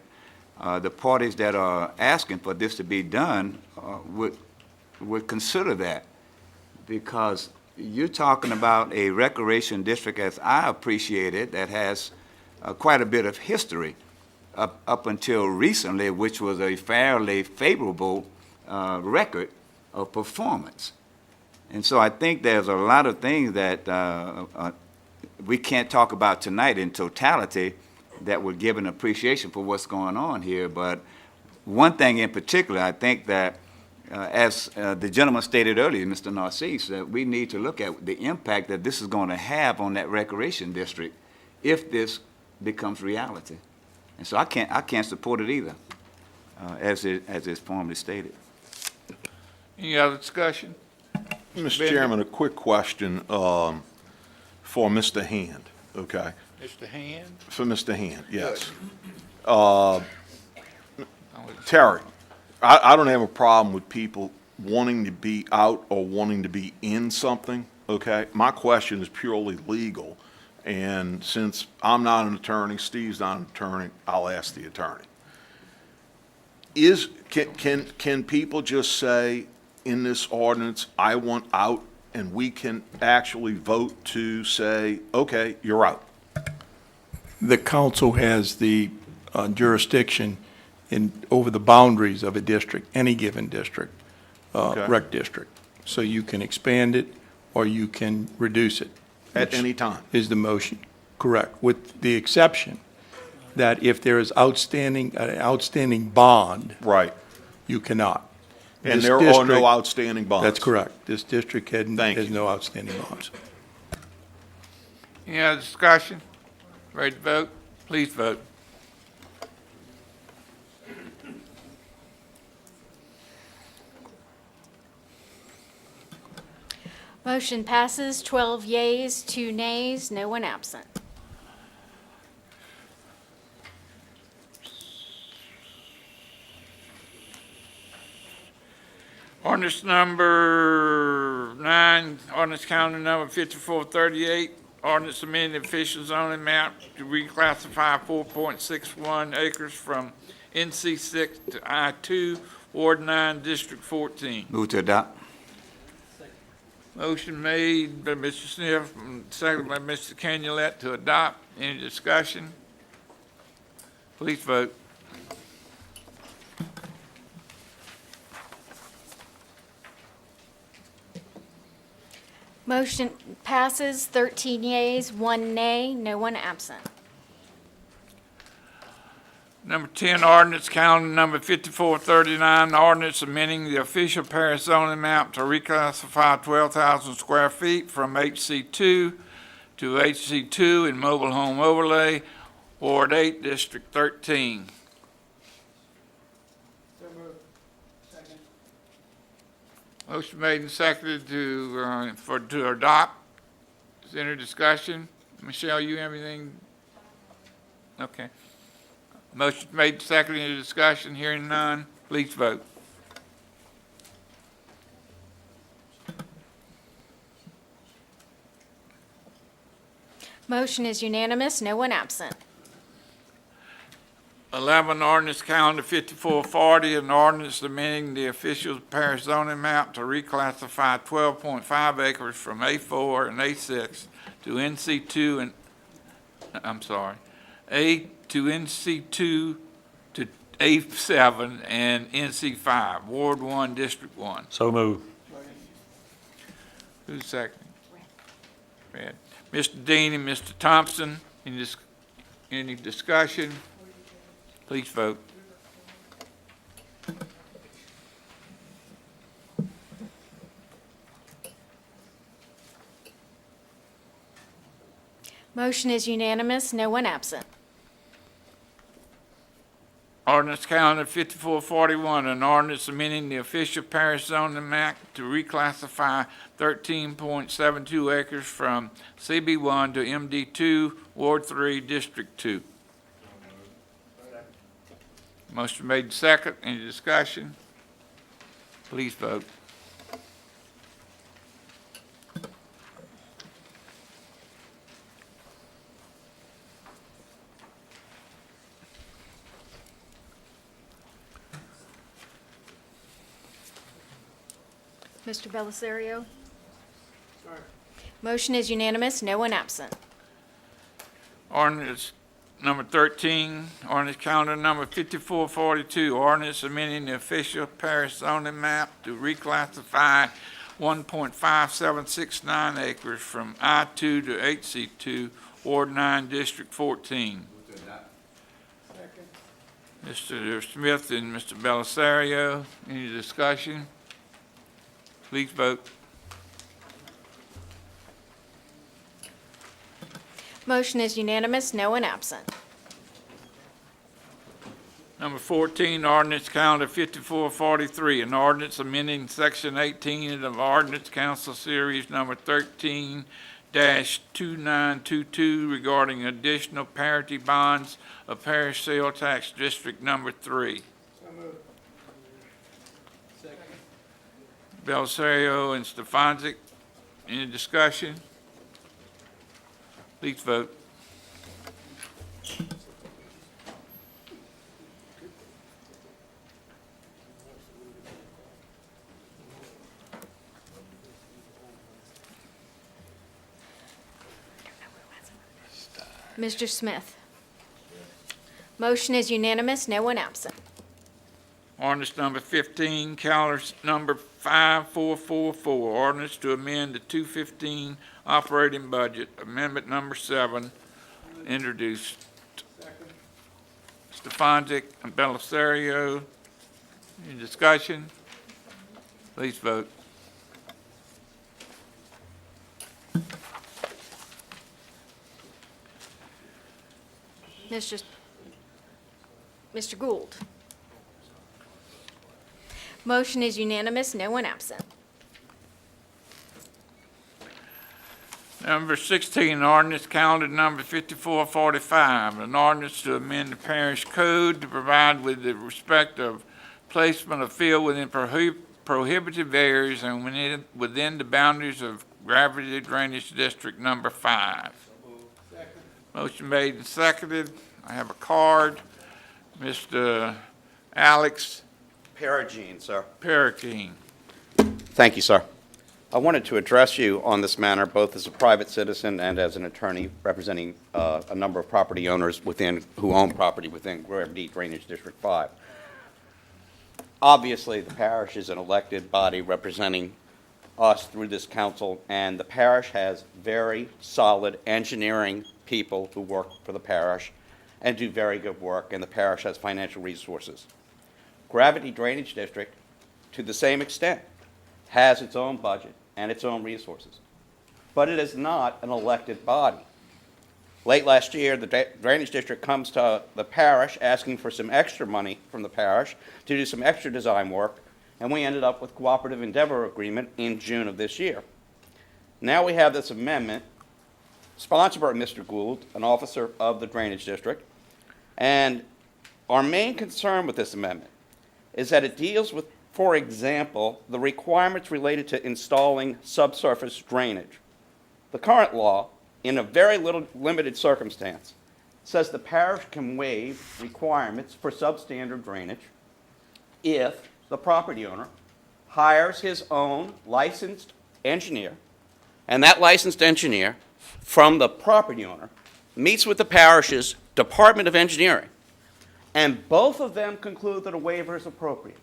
the parties that are asking for this to be done would consider that, because you're talking about a recreation district, as I appreciate it, that has quite a bit of history up until recently, which was a fairly favorable record of performance. And so I think there's a lot of things that we can't talk about tonight in totality that would give an appreciation for what's going on here. But one thing in particular, I think that as the gentleman stated earlier, Mr. Narcisse, that we need to look at the impact that this is going to have on that recreation district if this becomes reality. And so I can't support it either, as it's formally stated. Any other discussion? Mr. Chairman, a quick question for Mr. Hand, okay? Mr. Hand? For Mr. Hand, yes. Terry, I don't have a problem with people wanting to be out or wanting to be in something, okay? My question is purely legal, and since I'm not an attorney, Steve's not an attorney, I'll ask the attorney. Can people just say in this ordinance, I want out, and we can actually vote to say, okay, you're out? The council has the jurisdiction over the boundaries of a district, any given district, Okay. rec district. So you can expand it or you can reduce it. At which any time? is the motion, correct, with the exception that if there is an outstanding bond, Right. you cannot. And This there are district- no outstanding bonds? That's correct. This district has Thank you. no outstanding bonds. Any other discussion? Ready to vote? Please vote. Motion passes 12 yeas, 2 nays, no one absent. Ordinance number 9, ordinance calendar number 5438, ordinance amending the official zoning map to reclassify 4.61 acres from NC 6 to I2, Ward 9, District 14. Move to adopt. Motion made by Mr. Smith, seconded by Mr. Canulet to adopt. Any discussion? Please vote. Motion passes 13 yeas, 1 nay, no one absent. Number 10, ordinance calendar number 5439, ordinance amending the official parish zoning map to reclassify 12,000 square feet from HC2 to HC2 in mobile home overlay, Ward 8, District 13. Motion made and seconded to adopt. Is there any discussion? Michelle, you have anything? Okay. Motion made, seconded, any discussion, hearing none, please vote. Motion is unanimous, no one absent. 11, ordinance calendar 5440, an ordinance amending the official parish zoning map to reclassify 12.5 acres from A4 and A6 to NC2 and, A to NC2 to A7 and NC5, Ward 1, District 1. So move. Who's second? Fred. Mr. Dean and Mr. Thompson, any discussion? Please vote. Motion is unanimous, no one absent. Ordinance calendar 5441, an ordinance amending the official parish zoning map to reclassify 13.72 acres from CB1 to MD2, Ward 3, District 2. Motion made second. Any discussion? Please vote. Mr. Belisario? Motion is unanimous, no one absent. Ordinance number 13, ordinance calendar number 5442, ordinance amending the official parish zoning map to reclassify 1.5769 acres from I-2 to HC2, Ward 9, District 14. Mr. Smith and Mr. Belisario, any discussion? Please vote. Motion is unanimous, no one absent. Number 14, ordinance calendar 5443, an ordinance amending section 18 of ordinance council series number 13-2922 regarding additional parity bonds of parish sale tax district number 3. Belisario and Stefanczyk, any discussion? Please vote. Mr. Smith? Motion is unanimous, no one absent. Ordinance number 15, calendar number 5444, ordinance to amend the 2015 operating budget, amendment number 7, introduced. Stefanczyk and Belisario, any discussion? Please vote. Mr. Gould? Motion is unanimous, no one absent. Number 16, ordinance calendar number 5445, an ordinance to amend the parish code to provide with the respect of placement of field within prohibitive areas and within the boundaries of gravity drainage district number 5. Motion made and seconded. I have a card. Mr. Alex Perigine, sir. Perigine. Thank you, sir. I wanted to address you on this matter, both as a private citizen and as an attorney representing a number of property owners who own property within Gravity Drainage District 5. Obviously, the parish is an elected body representing us through this council, and the parish has very solid engineering people who work for the parish and do very good work, and the parish has financial resources. Gravity Drainage District, to the same extent, has its own budget and its own resources. But it is not an elected body. Late last year, the Drainage District comes to the parish asking for some extra money from the parish to do some extra design work, and we ended up with cooperative endeavor agreement in June of this year. Now we have this amendment sponsored by Mr. Gould, an officer of the Drainage District, and our main concern with this amendment is that it deals with, for example, the requirements related to installing subsurface drainage. The current law, in a very limited circumstance, says the parish can waive requirements for substandard drainage if the property owner hires his own licensed engineer, and that licensed engineer from the property owner meets with the parish's Department of Engineering, and both of them conclude that a waiver is appropriate.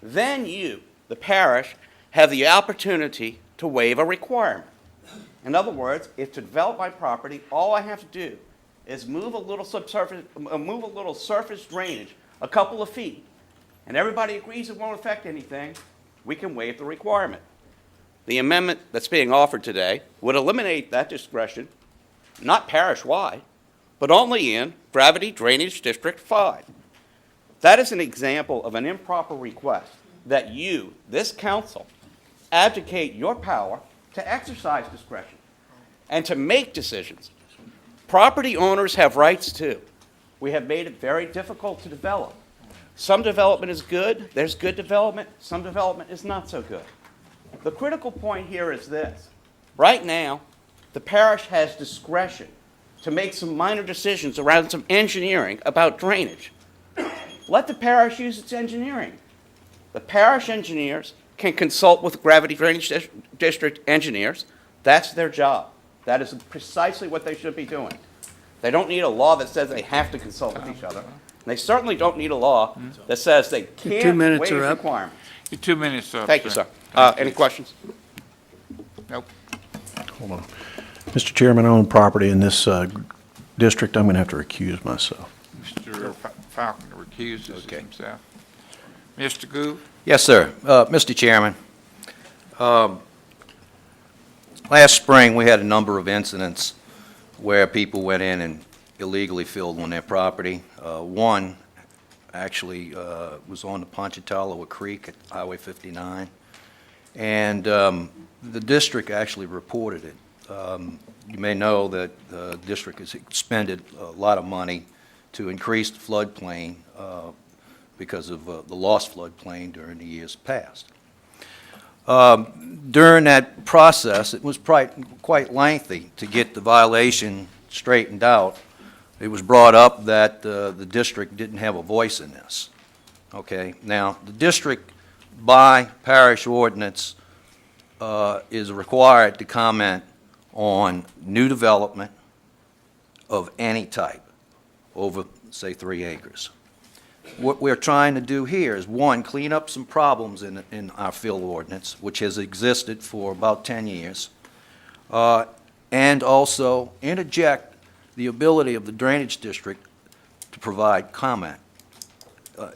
Then you, the parish, have the opportunity to waive a requirement. In other words, if to develop my property, all I have to do is move a little surface drainage a couple of feet, and everybody agrees it won't affect anything, we can waive the requirement. The amendment that's being offered today would eliminate that discretion, not parish-wide, but only in Gravity Drainage District 5. That is an example of an improper request that you, this council, abdicate your power to exercise discretion and to make decisions. Property owners have rights too. We have made it very difficult to develop. Some development is good, there's good development, some development is not so good. The critical point here is this. Right now, the parish has discretion to make some minor decisions around some engineering about drainage. Let the parish use its engineering. The parish engineers can consult with gravity drainage district engineers. That's their job. That is precisely what they should be doing. They don't need a law that says they have to consult with each other. And they certainly don't need a law that says they Your 2 can't minutes waive are up. requirements. Your 2 minutes up. Thank you, sir. Thank Any you. questions? Nope. Hold on. Mr. Chairman, I own property in this district. I'm going to have to recuse myself. Mr. Falconer recuses himself. Mr. Gould? Yes, sir. Mr. Chairman, last spring, we had a number of incidents where people went in and illegally filled on their property. One actually was on the Ponchatoula Creek at Highway 59, and the district actually reported it. You may know that the district has expended a lot of money to increase the floodplain because of the lost floodplain during the years past. During that process, it was quite lengthy to get the violation straightened out. It was brought up that the district didn't have a voice in this. Okay, now the district, by parish ordinance, is required to comment on new development of any type over, say, 3 acres. What we're trying to do here is, one, clean up some problems in our fill ordinance, which has existed for about 10 years, and also interject the ability of the drainage district to provide comment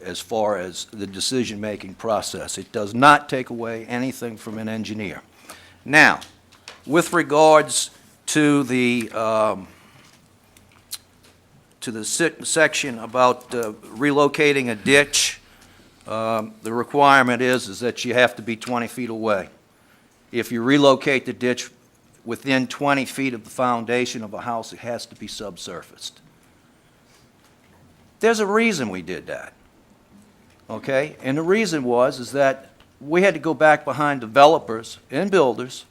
as far as the decision-making process. It does not take away anything from an engineer. Now, with regards to the section about relocating a ditch, the requirement is that you have to be 20 feet away. If you relocate the ditch within 20 feet of the foundation of a house, it has to be subsurfaced. There's a reason we did that, okay? And the reason is that we had to go back behind developers and builders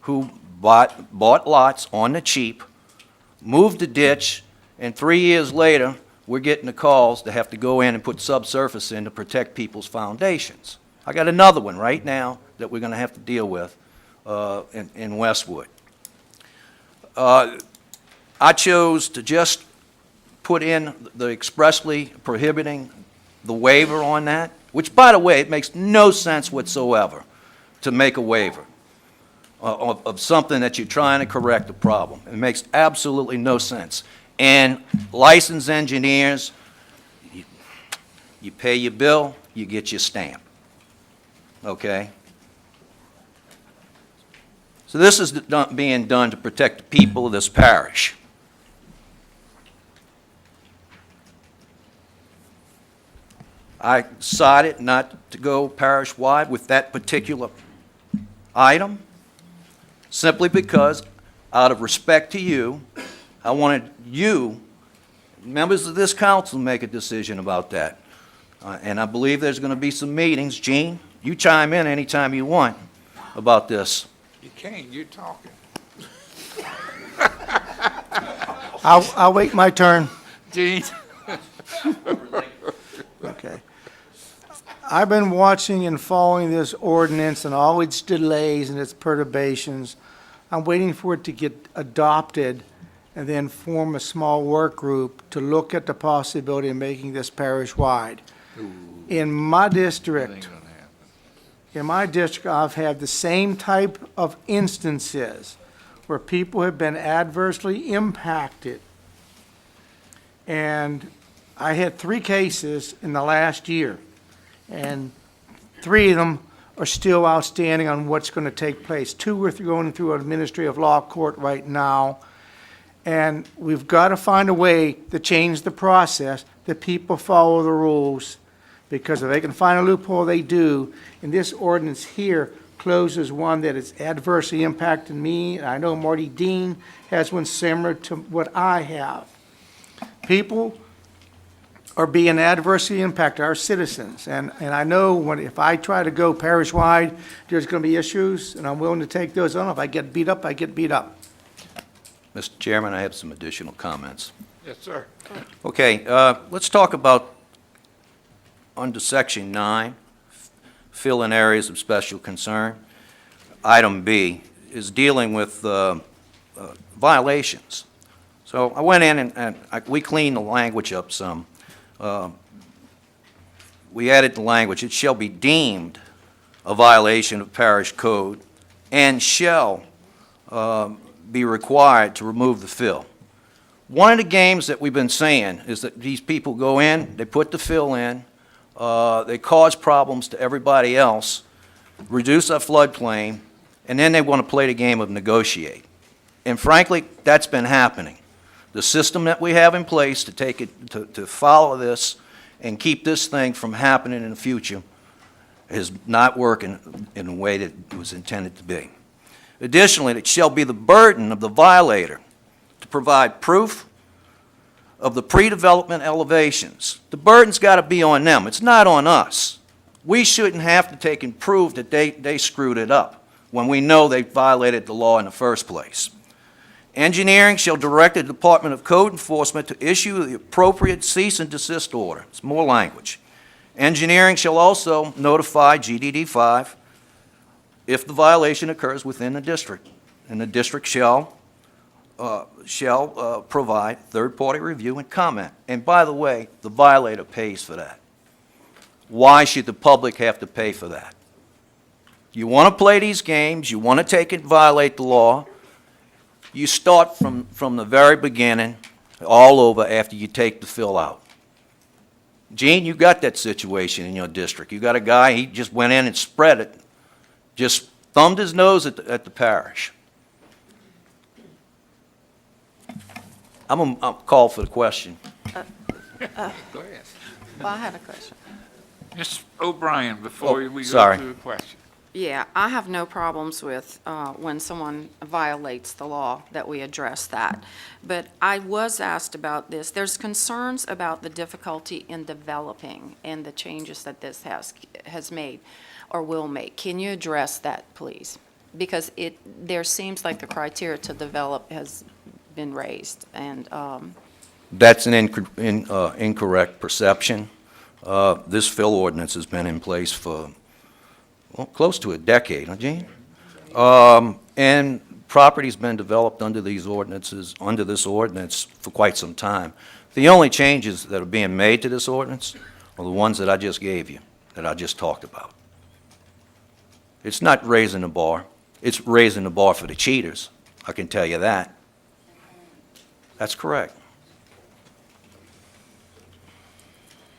who bought lots on the cheap, moved the ditch, and 3 years later, we're getting the calls to have to go in and put subsurface in to protect people's foundations. I got another one right now that we're going to have to deal with in Westwood. I chose to just put in the expressly prohibiting the waiver on that, which, by the way, it makes no sense whatsoever to make a waiver of something that you're trying to correct a problem. It makes absolutely no sense. And licensed engineers, you pay your bill, you get your stamp, okay? So this is being done to protect the people of this parish. I decided not to go parish-wide with that particular item, simply because, out of respect to you, I wanted you, members of this council, to make a decision about that. And I believe there's going to be some meetings. Gene, you chime in anytime you want about this. You can't, you're talking. I'll wait my turn. Gene? Okay. I've been watching and following this ordinance and all its delays and its perturbations. I'm waiting for it to get adopted and then form a small work group to look at the possibility of making this parish-wide. In my district, I've had the same type of instances where people have been adversely impacted. And I had 3 cases in the last year, and 3 of them are still outstanding on what's going to take place. 2 are going through an administrative law court right now, and we've got to find a way to change the process that people follow the rules, because if they can find a loophole, they do. And this ordinance here closes one that is adversely impacting me, and I know Marty Dean has one similar to what I have. People or be an adversely impact our citizens. And I know if I try to go parish-wide, there's going to be issues, and I'm willing to take those on. If I get beat up, I get beat up. Mr. Chairman, I have some additional comments. Yes, sir. Okay, let's talk about under Section 9, fill in areas of special concern. Item B is dealing with violations. So I went in and we cleaned the language up some. We added the language, it shall be deemed a violation of parish code and shall be required to remove the fill. One of the games that we've been saying is that these people go in, they put the fill in, they cause problems to everybody else, reduce our floodplain, and then they want to play the game of negotiate. And frankly, that's been happening. The system that we have in place to take it, to follow this and keep this thing from happening in the future is not working in the way that it was intended to be. Additionally, it shall be the burden of the violator to provide proof of the pre-development elevations. The burden's got to be on them. It's not on us. We shouldn't have to take and prove that they screwed it up when we know they violated the law in the first place. Engineering shall direct the Department of Code Enforcement to issue the appropriate cease and desist order. It's more language. Engineering shall also notify GDD5 if the violation occurs within the district, and the district shall provide third-party review and comment. And by the way, the violator pays for that. Why should the public have to pay for that? You want to play these games, you want to take and violate the law, you start from the very beginning, all over after you take the fill out. Gene, you got that situation in your district. You got a guy, he just went in and spread it, just thumbed his nose at the parish. I'm going to call for the question. Go ahead. Well, I had a question. Ms. O'Brien, before we go sorry. to the question. Yeah, I have no problems with when someone violates the law, that we address that. But I was asked about this. There's concerns about the difficulty in developing and the changes that this has made or will make. Can you address that, please? Because there seems like the criteria to develop has been raised, and That's an incorrect perception. This fill ordinance has been in place for close to a decade, huh, Gene? And property's been developed under these ordinances, under this ordinance for quite some time. The only changes that are being made to this ordinance are the ones that I just gave you, that I just talked about. It's not raising the bar. It's raising the bar for the cheaters, I can tell you that. That's correct.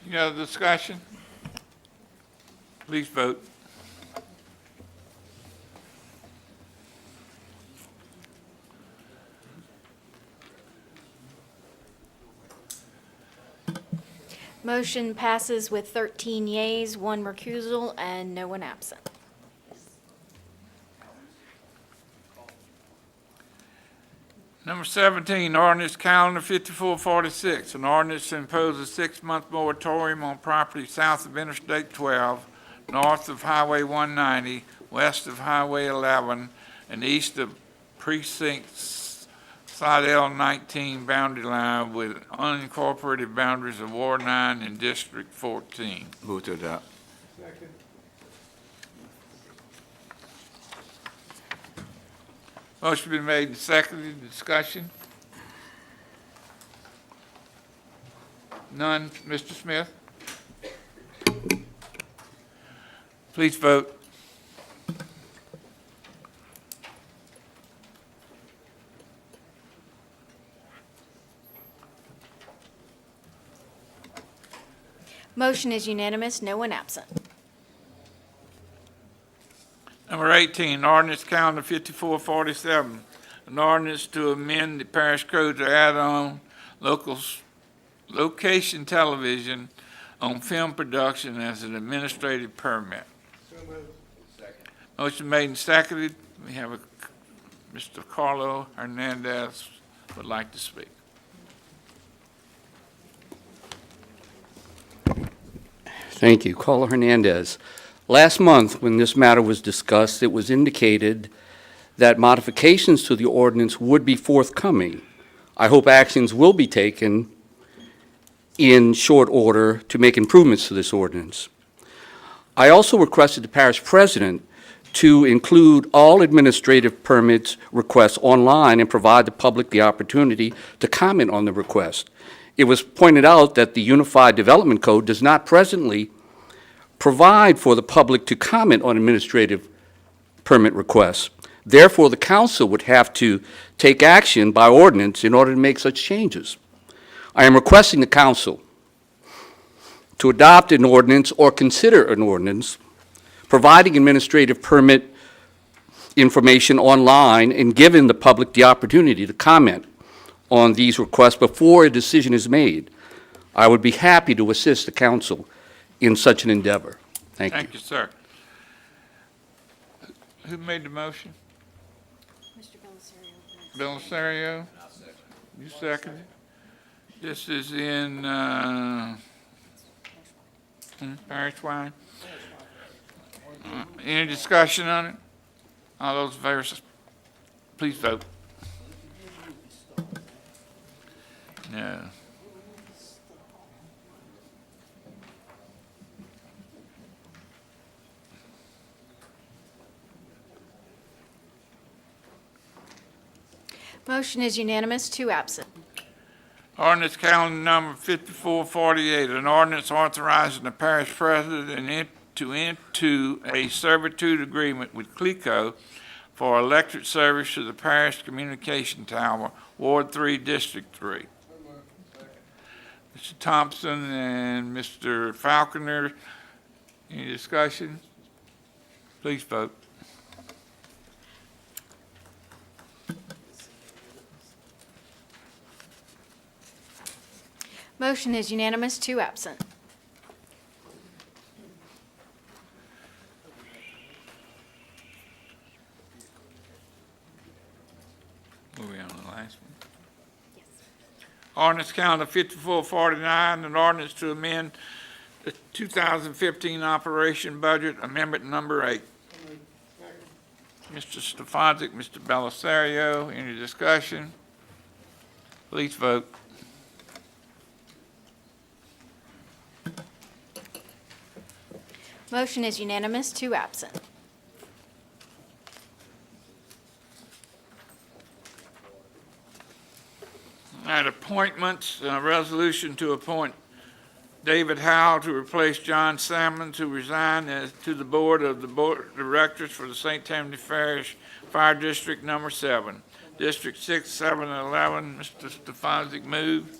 Any other discussion? Please vote. Motion passes with 13 yeas, 1 recusal, and no one absent. Number 17, ordinance calendar 5446, an ordinance to impose a 6-month moratorium on property south of Interstate 12, north of Highway 190, west of Highway 11, and east of Precinct Slidell 19 boundary line with unincorporated boundaries of Ward 9 and District 14. Move to adopt. Motion been made and seconded. Discussion? None. Mr. Smith? Please vote. Motion is unanimous, no one absent. Number 18, ordinance calendar 5447, an ordinance to amend the parish code to add on location television on film production as an administrative permit. Motion made and seconded. We have Mr. Carlo Hernandez would like to speak. Thank you. Caller Hernandez. Last month, when this matter was discussed, it was indicated that modifications to the ordinance would be forthcoming. I hope actions will be taken in short order to make improvements to this ordinance. I also requested the parish president to include all administrative permits requests online and provide the public the opportunity to comment on the request. It was pointed out that the Unified Development Code does not presently provide for the public to comment on administrative permit requests. Therefore, the council would have to take action by ordinance in order to make such changes. I am requesting the council to adopt an ordinance or consider an ordinance providing administrative permit information online and giving the public the opportunity to comment on these requests before a decision is made. I would be happy to assist the council in such an endeavor. Thank you. Thank you, sir. Who made the motion? Mr. Belisario. Belisario? You seconded? This is in, Parish-wide? Any discussion on it? All those in favor, please vote. No. Motion is unanimous, 2 absent. Ordinance calendar number 5448, an ordinance authorizing the parish president to enter a servitude agreement with CLECO for electric service to the parish communication tower, Ward 3, District 3. Mr. Thompson and Mr. Falconer, any discussion? Please vote. Motion is unanimous, 2 absent. Are we on the last one? Yes. Ordinance calendar 5449, an ordinance to amend the 2015 operation budget, amendment number 8. Mr. Stefanczyk, Mr. Belisario, any discussion? Please vote. Motion is unanimous, 2 absent. All right, appointments, resolution to appoint David Howe to replace John Salmons, who resigned to the board of directors for the St. Tammany Parish Fire District Number 7. District 6, 7, and 11, Mr. Stefanczyk moved.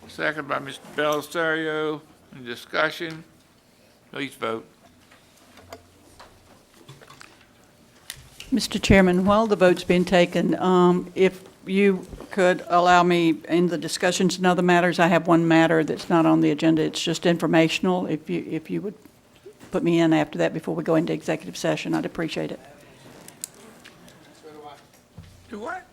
Second by Mr. Belisario. Any discussion? Please vote. Mr. Chairman, while the vote's being taken, if you could allow me in the discussions and other matters, I have one matter that's not on the agenda. It's just informational. If you would put me in after that before we go into executive session, I'd appreciate it. Do what?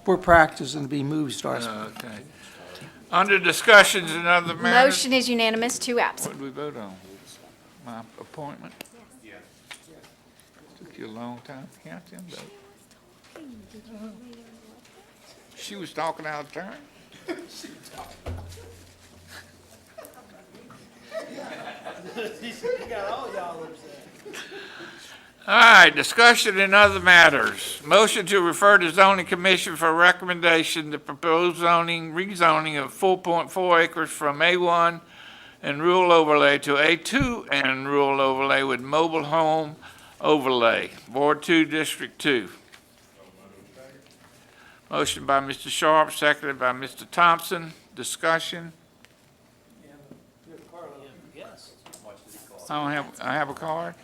We're practicing to be movie stars. Okay. Under discussions and other matters. Motion is unanimous, 2 absent. What did we vote on? My appointment? Yes. Took you a long time to count them votes. She was talking out of turn. All right, discussion and other matters. Motion to refer to zoning commission for recommendation the proposed rezoning of 4.4 acres from A1 and rural overlay to A2 and rural overlay with mobile home overlay, Ward 2, District 2. Motion by Mr. Sharp, seconded by Mr. Thompson. Discussion. I have a card.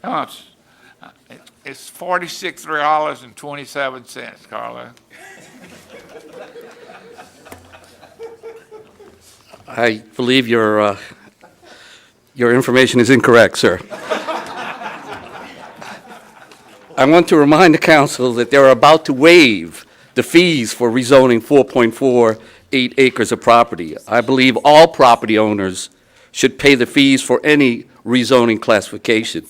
Oh, it's $46.27, Carlo. I believe your information is incorrect, sir. I want to remind the council that they're about to waive the fees for rezoning 4.48 acres of property. I believe all property owners should pay the fees for any rezoning classification.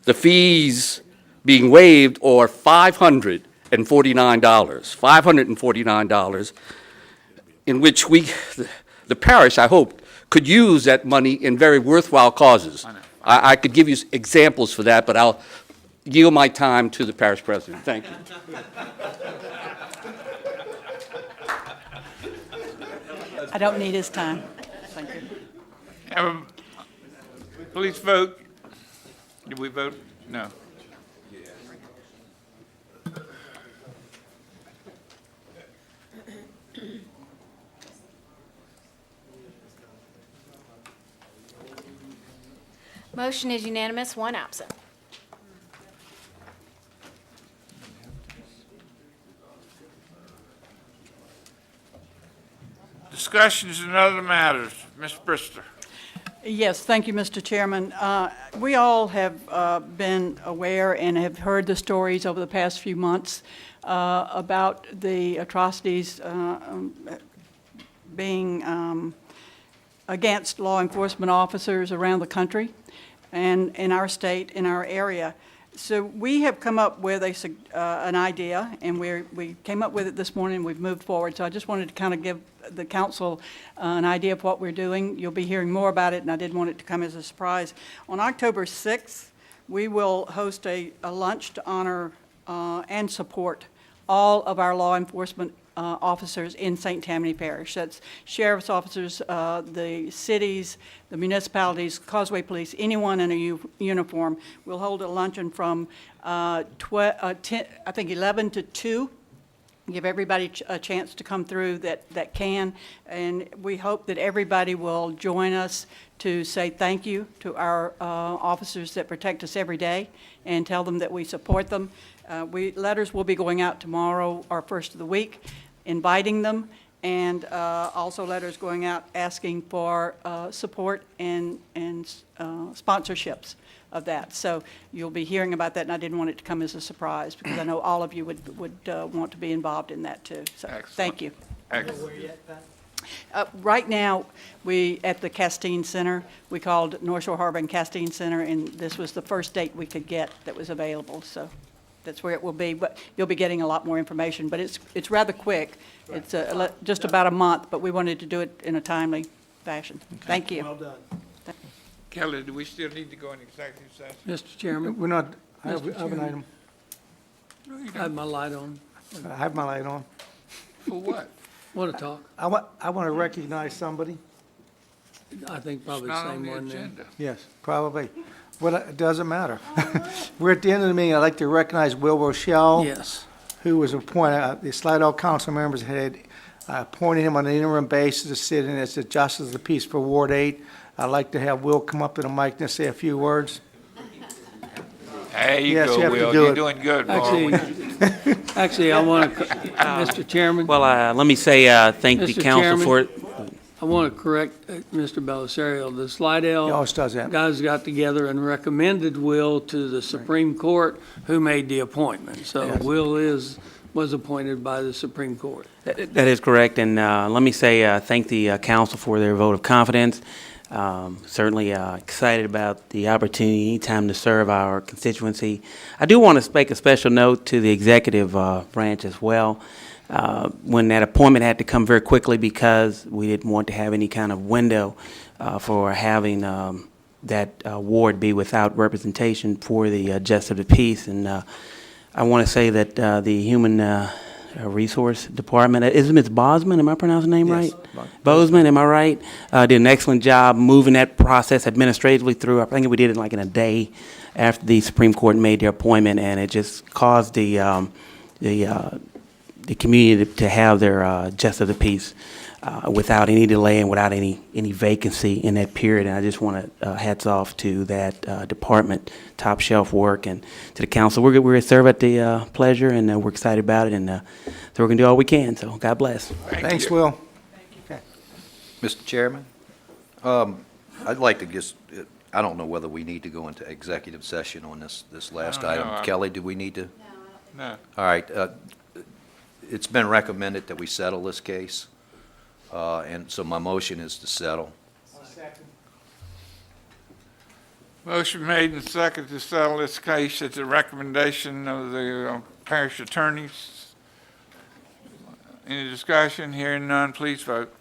The fees being waived are $549, in which the parish, I hope, could use that money in very worthwhile causes. I could give you examples for that, but I'll yield my time to the parish president. Thank you. I don't need his time. Thank you. Please vote. Did we vote? No. Motion is unanimous, one absent. Discussions and other matters. Ms. Brister. Yes, thank you, Mr. Chairman. We all have been aware and have heard the stories over the past few months about the atrocities being against law enforcement officers around the country and in our state, in our area. So we have come up with an idea, and we came up with it this morning, and we've moved forward. So I just wanted to kind of give the council an idea of what we're doing. You'll be hearing more about it, and I didn't want it to come as a surprise. On October 6th, we will host a lunch to honor and support all of our law enforcement officers in St. Tammany Parish. That's sheriff's officers, the cities, the municipalities, Causeway Police, anyone in a uniform. We'll hold a luncheon from 11 to 2. Give everybody a chance to come through that can, and we hope that everybody will join us to say thank you to our officers that protect us every day and tell them that we support them. Letters will be going out tomorrow, our first of the week, inviting them, and also letters going out asking for support and sponsorships of that. So you'll be hearing about that, and I didn't want it to come as a surprise because I know all of you would want to be involved in that too. So thank you. Excellent. Right now, at the Castine Center, we called North Shore Harbor and Castine Center, and this was the first date we could get that was available. So that's where it will be, but you'll be getting a lot more information. But it's rather quick. It's just about a month, but we wanted to do it in a timely fashion. Thank you. Well done. Kelly, do we still need to go in executive session? Mr. Chairman, We're not, I Mr. have an item. I have my light on. I have my light on. For what? Want to talk? I want to recognize somebody. I think probably It's the not on same the one then. agenda. Yes, probably. Well, it doesn't matter. We're at the end of the meeting. I'd like to recognize Will Rochelle. Yes. Who was appointed, the Slidell council members had appointed him on an interim basis to sit in as the Justice of the Peace for Ward 8. I'd like to have Will come up to the mic and say a few words. There you Yes, go, you have to Will. do You're it. doing good, boy. Actually, I want to, Mr. Chairman. Well, let me say thank the Mr. council Chairman. for it. I want to correct Mr. Belisario. The Slidell He always does that. guys got together and recommended Will to the Supreme Court, who made the appointment. So Yes. Will was appointed by the Supreme Court. That is correct, and let me say thank the council for their vote of confidence. Certainly excited about the opportunity, anytime to serve our constituency. I do want to make a special note to the executive branch as well. When that appointment had to come very quickly because we didn't want to have any kind of window for having that ward be without representation for the Justice of the Peace. And I want to say that the Human Resource Department, is it Ms. Bosman, am I pronouncing the name Yes. right? Bozeman, am I right? Did an excellent job moving that process administratively through. I think we did it like in a day after the Supreme Court made their appointment, and it just caused the community to have their Justice of the Peace without any delay and without any vacancy in that period. And I just want to hats off to that department, top shelf work, and to the council. We're going to serve at the pleasure, and we're excited about it, and so we're going to do all we can. So God bless. Thanks, Will. Mr. Chairman, I'd like to just, I don't know whether we need to go into executive session on this last I don't item. know. Kelly, do we need to? No. All right. it's been recommended that we settle this case, and so my motion is to settle. Motion made and second to settle this case at the recommendation of the parish attorneys. Any discussion? Hearing none, please vote.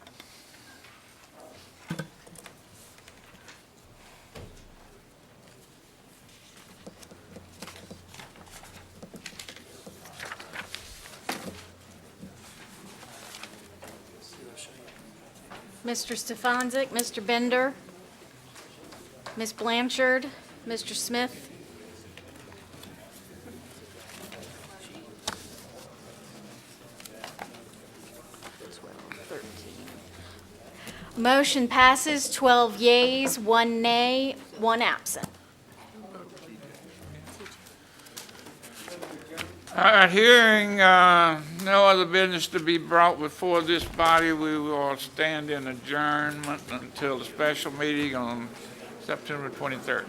Mr. Stefanczyk, Mr. Bender, Ms. Blanchard, Mr. Smith. Motion passes 12 yeas, 1 nay, 1 absent. All right, hearing no other business to be brought before this body, we will stand in adjournment until the special meeting on September 23rd.